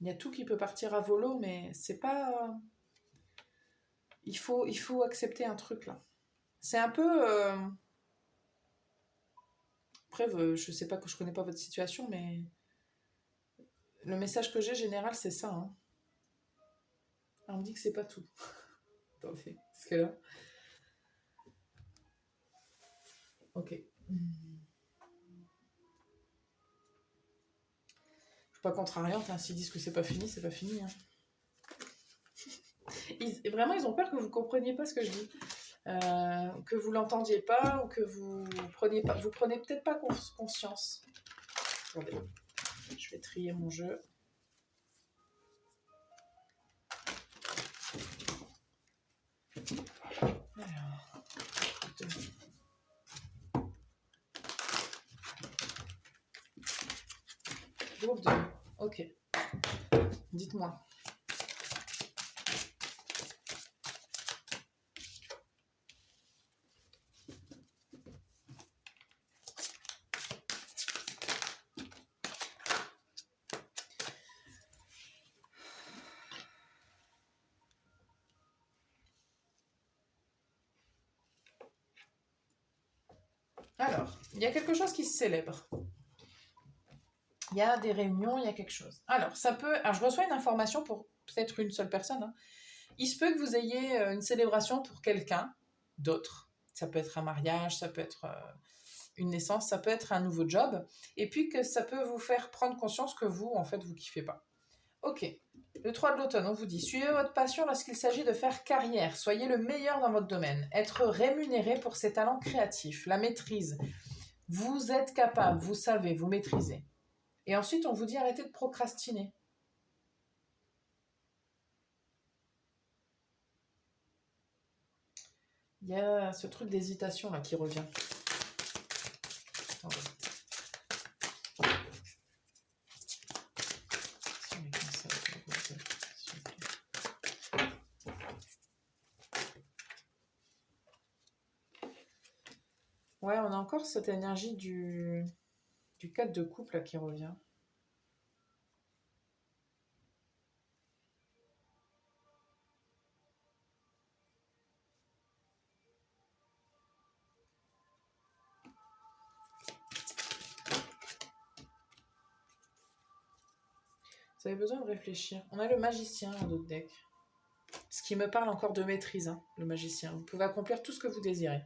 Il y a tout qui peut partir à volo, mais c'est pas... il faut accepter un truc là. C'est un peu... Après, je sais pas que je connais pas votre situation, mais le message que j'ai général, c'est ça. Hein. On me dit que c'est pas tout. Attendez, parce que là... Ok. pas contrariante, hein. S'ils disent que c'est pas fini, c'est pas fini. Hein. Vraiment, ils ont peur que vous compreniez pas ce que je dis. Que vous l'entendiez pas ou que vous prenez peut-être pas conscience. Attendez, je vais trier mon jeu. Alors, groupe 2. Ok. Dites-moi. Alors, il y a quelque chose qui se célèbre. Il y a des réunions, il y a quelque chose. Alors, ça peut... Alors, je reçois une information pour peut-être une seule personne. Hein. Il se peut que vous ayez une célébration pour quelqu'un d'autre. Ça peut être un mariage, ça peut être une naissance, ça peut être un nouveau job. Et puis que ça peut vous faire prendre conscience que vous, en fait, vous kiffez pas. Ok. Le 3 de l'automne, on vous dit, suivez votre passion lorsqu'il s'agit de faire carrière. Soyez le meilleur dans votre domaine. Être rémunéré pour ses talents créatifs, la maîtrise. Vous êtes capable, vous savez, vous maîtrisez. Et ensuite, on vous dit arrêtez de procrastiner. Il y a ce truc d'hésitation là qui revient. Attendez. Ouais, on a encore cette énergie du 4 de couple là, qui revient. Vous avez besoin de réfléchir. On a le magicien dans d'autres decks. Ce qui me parle encore de maîtrise, hein, le magicien. Vous pouvez accomplir tout ce que vous désirez.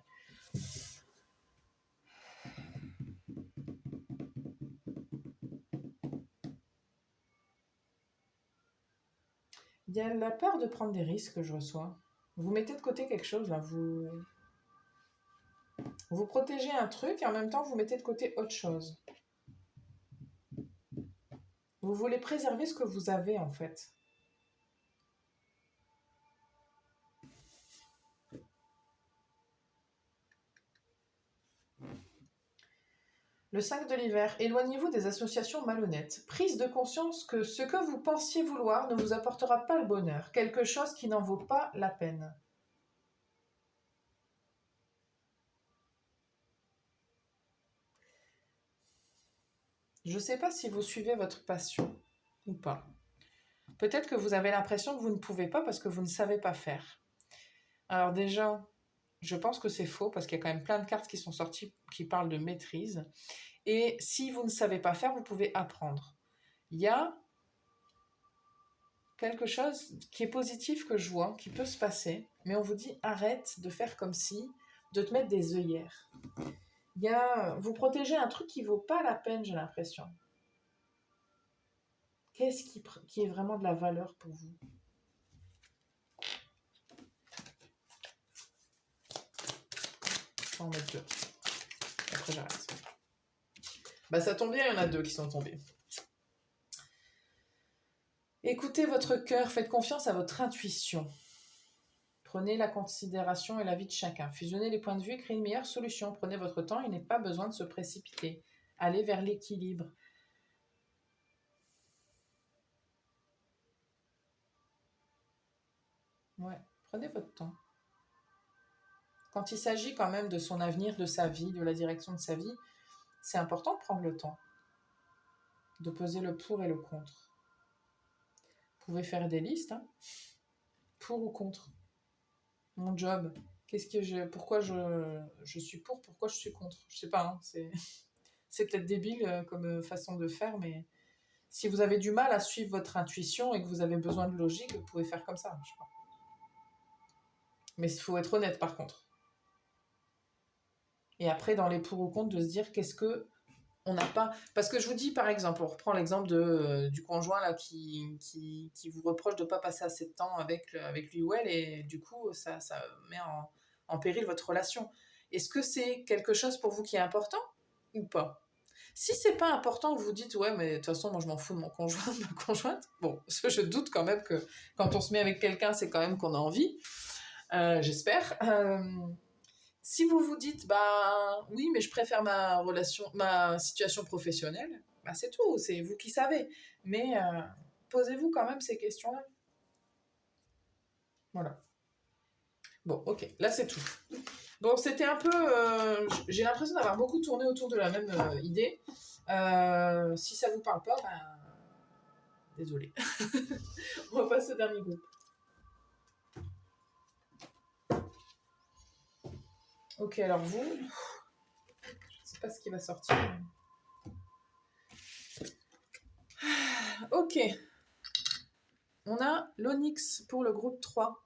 Il y a la peur de prendre des risques que je reçois. Vous mettez de côté quelque chose, là. Vous protégez un truc et en même temps, vous mettez de côté autre chose. Vous voulez préserver ce que vous avez, en fait. Le 5 de l'hiver, éloignez-vous des associations malhonnêtes. Prise de conscience que ce que vous pensiez vouloir ne vous apportera pas le bonheur, quelque chose qui n'en vaut pas la peine. Je ne sais pas si vous suivez votre passion ou pas. Peut-être que vous avez l'impression que vous ne pouvez pas parce que vous ne savez pas faire. Alors déjà, je pense que c'est faux parce qu'il y a quand même plein de cartes qui sont sorties qui parlent de maîtrise. Et si vous ne savez pas faire, vous pouvez apprendre. Il y a quelque chose qui est positif que je vois, qui peut se passer, mais on vous dit arrête de faire comme si, de te mettre des œillères. Vous protégez un truc qui vaut pas la peine, j'ai l'impression. Qu'est-ce qui est vraiment de la valeur pour vous? Je vais en mettre deux. Après j'arrête. Bah ça tombe bien, il y en a deux qui sont tombés. Écoutez votre cœur, faites confiance à votre intuition. Prenez la considération et la vie de chacun. Fusionnez les points de vue et créez une meilleure solution. Prenez votre temps, il n'est pas besoin de se précipiter. Allez vers l'équilibre. Ouais, prenez votre temps. Quand il s'agit quand même de son avenir, de sa vie, de la direction de sa vie, c'est important de prendre le temps. De peser le pour et le contre. Vous pouvez faire des listes, hein, pour ou contre. Mon job, pourquoi je suis pour, pourquoi je suis contre. Je sais pas, hein, c'est peut-être débile comme façon de faire, mais si vous avez du mal à suivre votre intuition et que vous avez besoin de logique, vous pouvez faire comme ça, je sais pas. Mais il faut être honnête par contre. Et après, dans les pour ou contre, de se dire qu'est-ce que on n'a pas... Parce que je vous dis, par exemple, on reprend l'exemple du conjoint là, qui vous reproche de ne pas passer assez de temps avec lui ou elle, et du coup, ça met en péril votre relation. Est-ce que c'est quelque chose pour vous qui est important ou pas? Si c'est pas important, vous dites ouais, mais de toute façon, moi je m'en fous de mon conjoint, de ma conjointe. Bon, parce que je doute quand même que quand on se met avec quelqu'un, c'est quand même qu'on a envie. J'espère. Si vous vous dites bah oui, mais je préfère ma situation professionnelle, bah c'est tout, c'est vous qui savez. Mais posez-vous quand même ces questions-là. Voilà. Bon, ok, là c'est tout. Bon, c'était un peu. J'ai l'impression d'avoir beaucoup tourné autour de la même idée. Si ça vous parle pas, ben. Désolé. On va passer au dernier groupe. Ok, alors vous. Je ne sais pas ce qui va sortir. Ok. On a l'Onyx pour le groupe 3.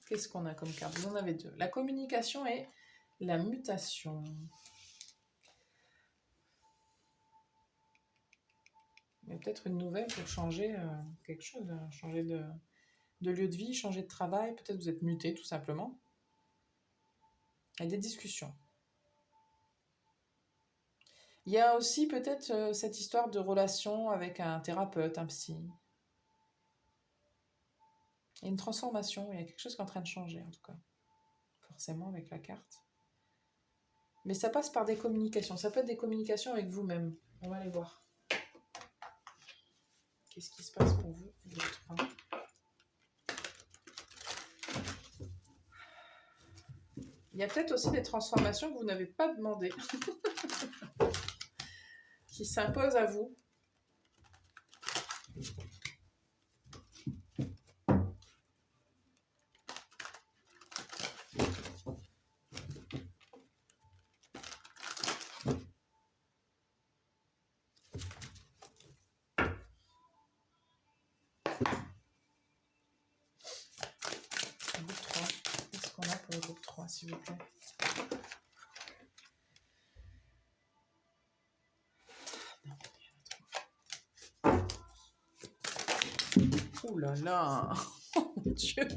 Qu'est-ce qu'on a comme carte? Vous en avez deux. La communication et la mutation. Il y a peut-être une nouvelle pour changer quelque chose, changer de lieu de vie, changer de travail. Peut-être vous êtes muté tout simplement. Il y a des discussions. Il y a aussi peut-être cette histoire de relation avec un thérapeute, un psy. Il y a une transformation, il y a quelque chose qui est en train de changer en tout cas. Forcément avec la carte. Mais ça passe par des communications. Ça peut être des communications avec vous-même. On va aller voir. Qu'est-ce qui se passe pour vous? Il y a peut-être aussi des transformations que vous n'avez pas demandées. Qui s'imposent à vous. Pour le groupe 3, s'il vous plaît. Ouh là là. Oh mon Dieu.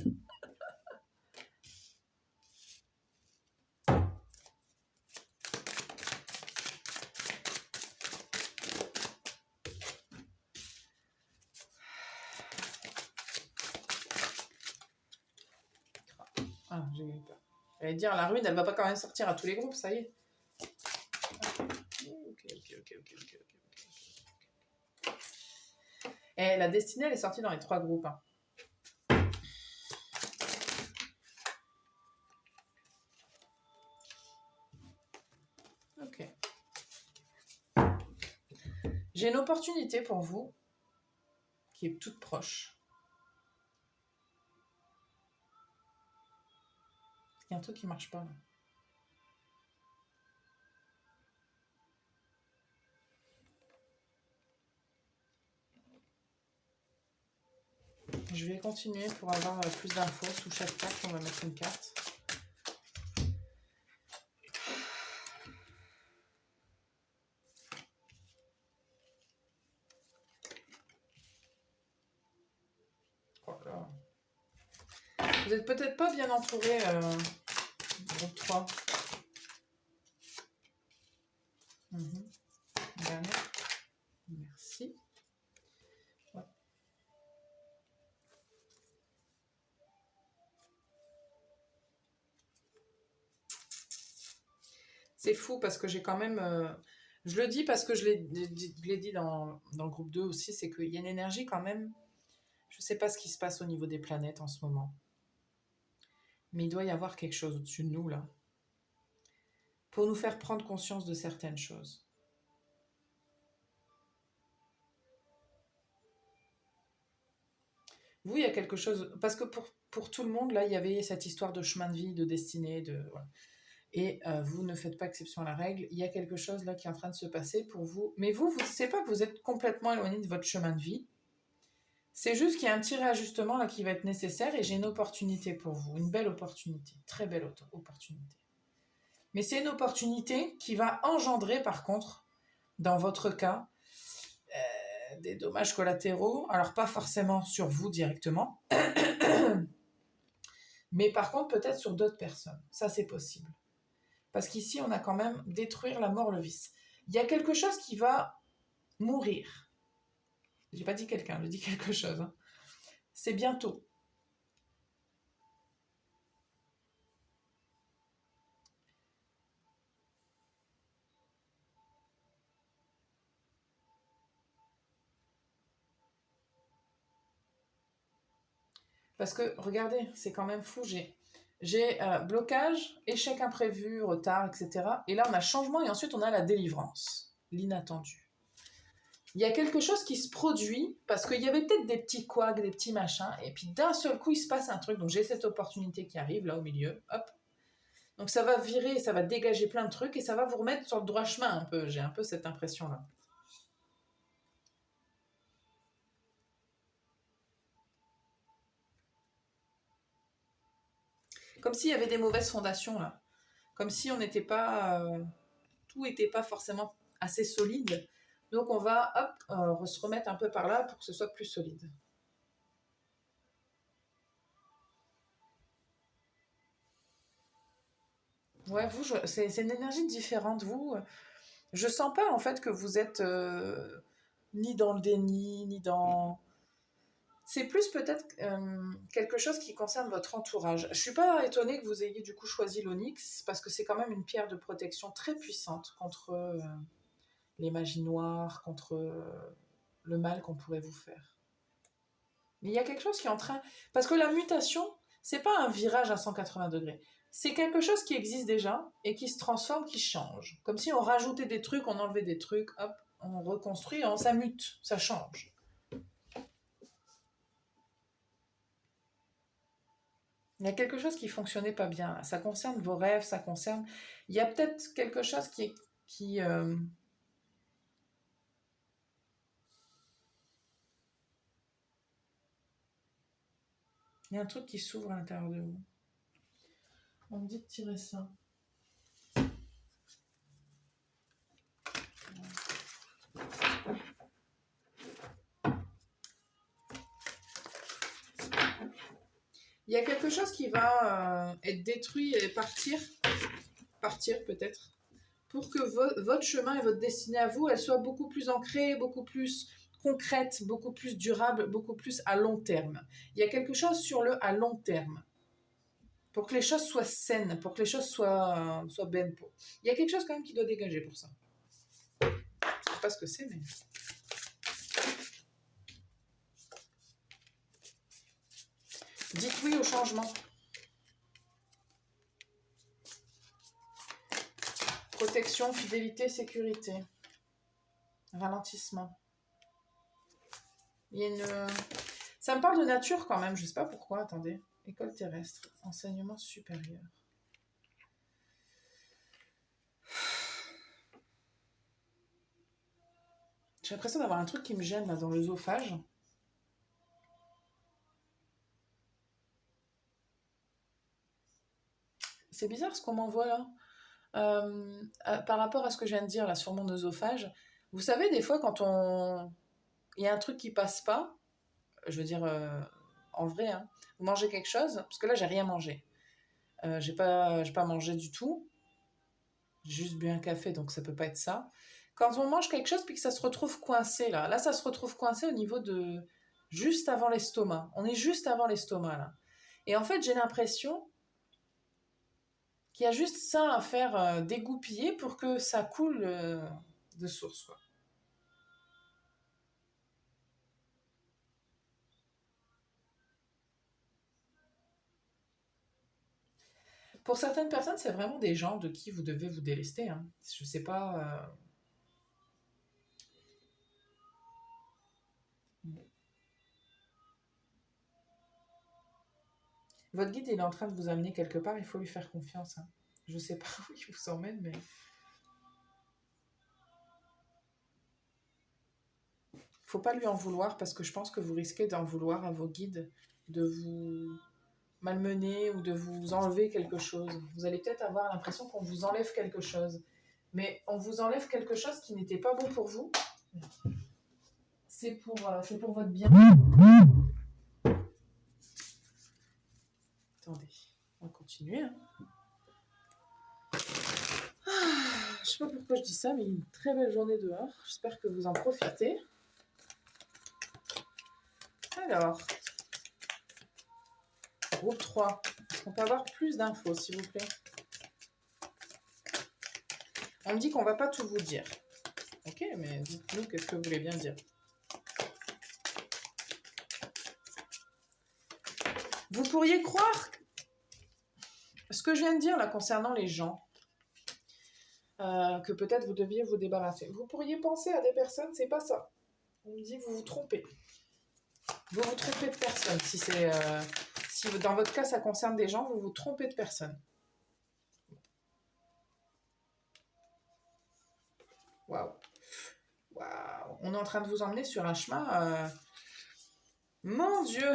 Ah, j'ai eu peur. J'allais dire, la ruine, elle va pas quand même sortir à tous les groupes, ça y est. Ok. Et la destinée, elle est sortie dans les 3 groupes. Hein. Ok. J'ai une opportunité pour vous qui est toute proche. Il y a un truc qui marche pas là. Je vais continuer pour avoir plus d'infos. Sous chaque carte, on va mettre une carte. Oh là. Vous n'êtes peut-être pas bien entouré, groupe 3. Dernière. Merci. Ouais. C'est fou parce que j'ai quand même... je le dis parce que je l'ai dit dans le groupe 2 aussi, c'est qu'il y a une énergie quand même. Je ne sais pas ce qui se passe au niveau des planètes en ce moment. Mais il doit y avoir quelque chose au-dessus de nous, là. Pour nous faire prendre conscience de certaines choses. Vous, il y a quelque chose... Parce que pour tout le monde, là, il y avait cette histoire de chemin de vie, de destinée, de... Voilà. Et vous ne faites pas exception à la règle. Il y a quelque chose là qui est en train de se passer pour vous. Mais vous ne savez pas que vous êtes complètement éloigné de votre chemin de vie. C'est juste qu'il y a un petit réajustement là qui va être nécessaire et j'ai une opportunité pour vous. Une belle opportunité. Très belle opportunité. Mais c'est une opportunité qui va engendrer, par contre, dans votre cas, des dommages collatéraux. Alors, pas forcément sur vous directement, mais par contre, peut-être sur d'autres personnes. Ça, c'est possible. Parce qu'ici, on a quand même détruire la mort, le vice. Il y a quelque chose qui va mourir. J'ai pas dit quelqu'un, j'ai dit quelque chose. Hein. C'est bientôt. Parce que, regardez, c'est quand même fou. J'ai blocage, échec imprévu, retard, etc. Et là, on a changement et ensuite, on a la délivrance, l'inattendu. Il y a quelque chose qui se produit parce qu'il y avait peut-être des petits couacs, des petits machins, et puis d'un seul coup, il se passe un truc. Donc, j'ai cette opportunité qui arrive là au milieu. Hop. Donc, ça va virer, ça va dégager plein de trucs et ça va vous remettre sur le droit chemin un peu. J'ai un peu cette impression-là. Comme s'il y avait des mauvaises fondations là. Comme si on n'était pas. Tout n'était pas forcément assez solide. Donc on va se remettre un peu par là pour que ce soit plus solide. Ouais, vous, c'est une énergie différente. Vous, je sens pas en fait que vous êtes ni dans le déni, ni dans. C'est plus peut-être quelque chose qui concerne votre entourage. Je suis pas étonnée que vous ayez du coup choisi l'onyx parce que c'est quand même une pierre de protection très puissante contre les magies noires, contre le mal qu'on pourrait vous faire. Mais il y a quelque chose qui est en train. Parce que la mutation, c'est pas un virage à 180 degrés. C'est quelque chose qui existe déjà et qui se transforme, qui change. Comme si on rajoutait des trucs, on enlevait des trucs, hop, on reconstruit, ça mute, ça change. Il y a quelque chose qui fonctionnait pas bien. Là. Ça concerne vos rêves, ça concerne. Il y a peut-être quelque chose qui est. Il y a un truc qui s'ouvre à l'intérieur de vous. On me dit de tirer ça. Il y a quelque chose qui va être détruit et partir. Partir peut-être. Pour que votre chemin et votre destinée à vous, elle soit beaucoup plus ancrée, beaucoup plus concrète, beaucoup plus durable, beaucoup plus à long terme. Il y a quelque chose sur le à long terme. Pour que les choses soient saines, pour que les choses soient bennes. Il y a quelque chose quand même qui doit dégager pour ça. Je ne sais pas ce que c'est, mais... Dites oui au changement. Protection, fidélité, sécurité. Ralentissement. Il y a une... Ça me parle de nature quand même, je ne sais pas pourquoi, attendez. École terrestre, enseignement supérieur. J'ai l'impression d'avoir un truc qui me gêne là dans l'œsophage. C'est bizarre ce qu'on m'envoie là. Par rapport à ce que je viens de dire là sur mon œsophage, vous savez, des fois quand il y a un truc qui passe pas, je veux dire en vrai, hein, vous mangez quelque chose, parce que là j'ai rien mangé. J'ai pas mangé du tout. J'ai juste bu un café, donc ça peut pas être ça. Quand on mange quelque chose puis que ça se retrouve coincé là ça se retrouve coincé au niveau de juste avant l'estomac. On est juste avant l'estomac là. Et en fait j'ai l'impression qu'il y a juste ça à faire dégoupiller pour que ça coule de source, quoi. Pour certaines personnes, c'est vraiment des gens de qui vous devez vous délester. Hein. Je sais pas. Votre guide, il est en train de vous amener quelque part, il faut lui faire confiance. Hein. Je sais pas où il vous emmène, mais. Faut pas lui en vouloir parce que je pense que vous risquez d'en vouloir à vos guides de vous malmener ou de vous enlever quelque chose. Vous allez peut-être avoir l'impression qu'on vous enlève quelque chose. Mais on vous enlève quelque chose qui n'était pas bon pour vous. C'est pour votre bien. Attendez, on va continuer. Hein. Je sais pas pourquoi je dis ça, mais il y a une très belle journée dehors. J'espère que vous en profitez. Alors, groupe 3. Est-ce qu'on peut avoir plus d'infos, s'il vous plaît? On me dit qu'on ne va pas tout vous dire. Ok, mais dites-nous qu'est-ce que vous voulez bien dire. Vous pourriez croire ce que je viens de dire là concernant les gens, que peut-être vous deviez vous débarrasser. Vous pourriez penser à des personnes, c'est pas ça. On me dit que vous vous trompez. Vous vous trompez de personne. Si dans votre cas ça concerne des gens, vous vous trompez de personne. Waouh. Waouh. On est en train de vous emmener sur un chemin. Mon Dieu.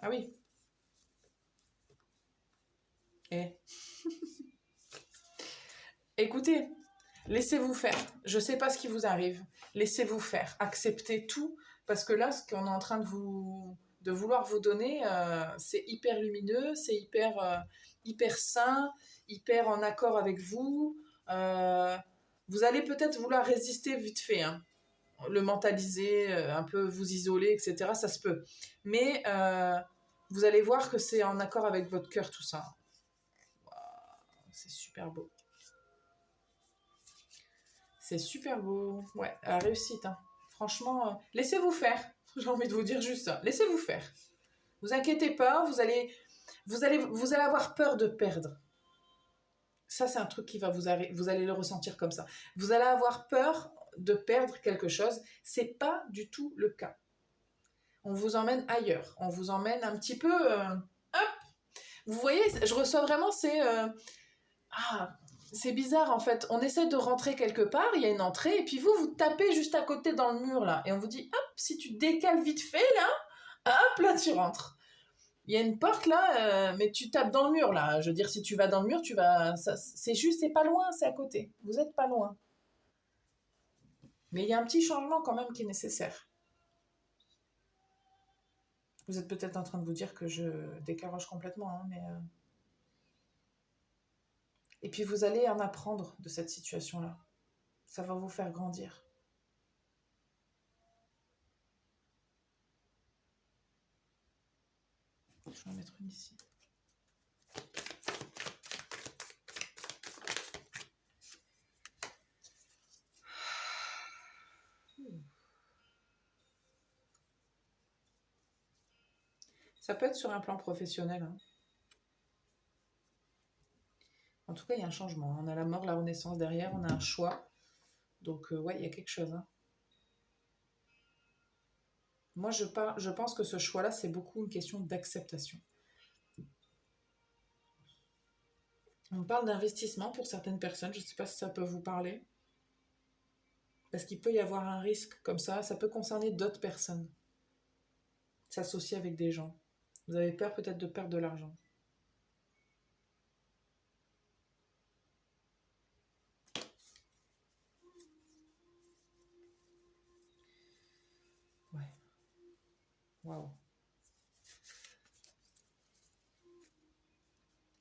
Ah oui. Écoutez, laissez-vous faire. Je ne sais pas ce qui vous arrive. Laissez-vous faire. Acceptez tout. Parce que là, ce qu'on est en train de vouloir vous donner, c'est hyper lumineux, c'est hyper sain, hyper en accord avec vous. Vous allez peut-être vouloir résister vite fait, hein. Le mentaliser, un peu vous isoler, etc. Ça se peut. Mais vous allez voir que c'est en accord avec votre cœur tout ça. Wow, c'est super beau. C'est super beau. Ouais, réussite. Hein. Franchement, laissez-vous faire. J'ai envie de vous dire juste ça. Laissez-vous faire. Vous inquiétez pas, vous allez avoir peur de perdre. Ça, c'est un truc qui va vous allez le ressentir comme ça. Vous allez avoir peur de perdre quelque chose. C'est pas du tout le cas. On vous emmène ailleurs. On vous emmène un petit peu... hop. Vous voyez, je reçois vraiment c'est bizarre en fait. On essaie de rentrer quelque part, il y a une entrée, et puis vous tapez juste à côté dans le mur là. Et on vous dit, hop, si tu décales vite fait là, hop, là tu rentres. Il y a une porte là, mais tu tapes dans le mur là. Je veux dire, si tu vas dans le mur, c'est pas loin, c'est à côté. Vous êtes pas loin. Mais il y a un petit changement quand même qui est nécessaire. Vous êtes peut-être en train de vous dire que je décaroche complètement, hein, mais... Et puis vous allez en apprendre de cette situation-là. Ça va vous faire grandir. Je vais en mettre une ici. Ça peut être sur un plan professionnel. Hein. En tout cas, il y a un changement. On a la mort, la renaissance derrière, on a un choix. Donc, ouais, il y a quelque chose. Hein. Moi, je pense que ce choix-là, c'est beaucoup une question d'acceptation. On parle d'investissement pour certaines personnes. Je ne sais pas si ça peut vous parler. Parce qu'il peut y avoir un risque comme ça. Ça peut concerner d'autres personnes. S'associer avec des gens. Vous avez peur peut-être de perdre de l'argent. Ouais. Waouh.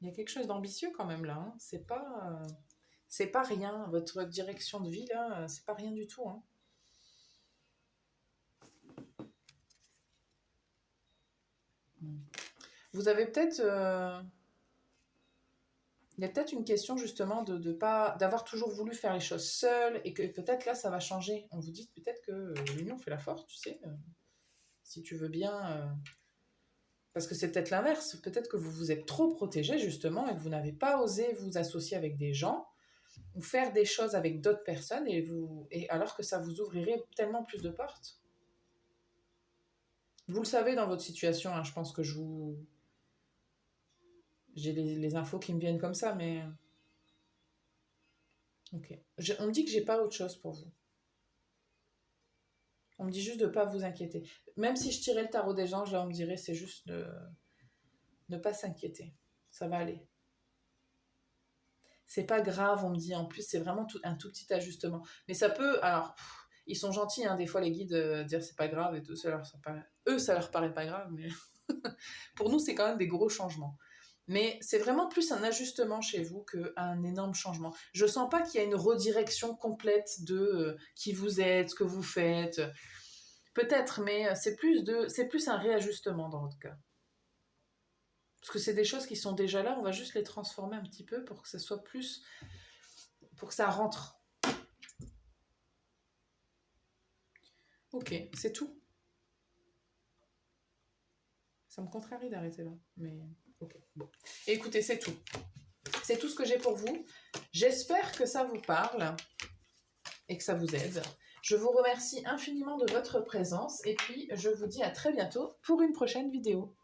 Il y a quelque chose d'ambitieux quand même là. Hein. C'est pas rien. Votre direction de vie là, c'est pas rien du tout. Hein. Vous avez peut-être... il y a peut-être une question justement de pas d'avoir toujours voulu faire les choses seul et que peut-être là ça va changer. On vous dit peut-être que l'union fait la force, tu sais. Si tu veux bien... Parce que c'est peut-être l'inverse. Peut-être que vous vous êtes trop protégé justement et que vous n'avez pas osé vous associer avec des gens ou faire des choses avec d'autres personnes et alors que ça vous ouvrirait tellement plus de portes. Vous le savez dans votre situation, hein, je pense que j'ai les infos qui me viennent comme ça, mais... Ok. On me dit que j'ai pas autre chose pour vous. On me dit juste de ne pas vous inquiéter. Même si je tirais le tarot des anges, là, on me dirait c'est juste Ne pas s'inquiéter. Ça va aller. C'est pas grave, on me dit. En plus, c'est vraiment un tout petit ajustement. Mais ça peut... Alors, ils sont gentils, hein, des fois, les guides, dire c'est pas grave et tout. Ça leur paraît pas grave, mais pour nous, c'est quand même des gros changements. Mais c'est vraiment plus un ajustement chez vous qu'un énorme changement. Je sens pas qu'il y a une redirection complète de qui vous êtes, ce que vous faites. Peut-être, mais c'est plus un réajustement dans votre cas. Parce que c'est des choses qui sont déjà là, on va juste les transformer un petit peu pour que ça soit plus... pour que ça rentre. Ok, c'est tout. Ça me contrarie d'arrêter là, mais ok. Bon. Et écoutez, c'est tout. C'est tout ce que j'ai pour vous. J'espère que ça vous parle et que ça vous aide. Je vous remercie infiniment de votre présence et puis je vous dis à très bientôt pour une prochaine vidéo.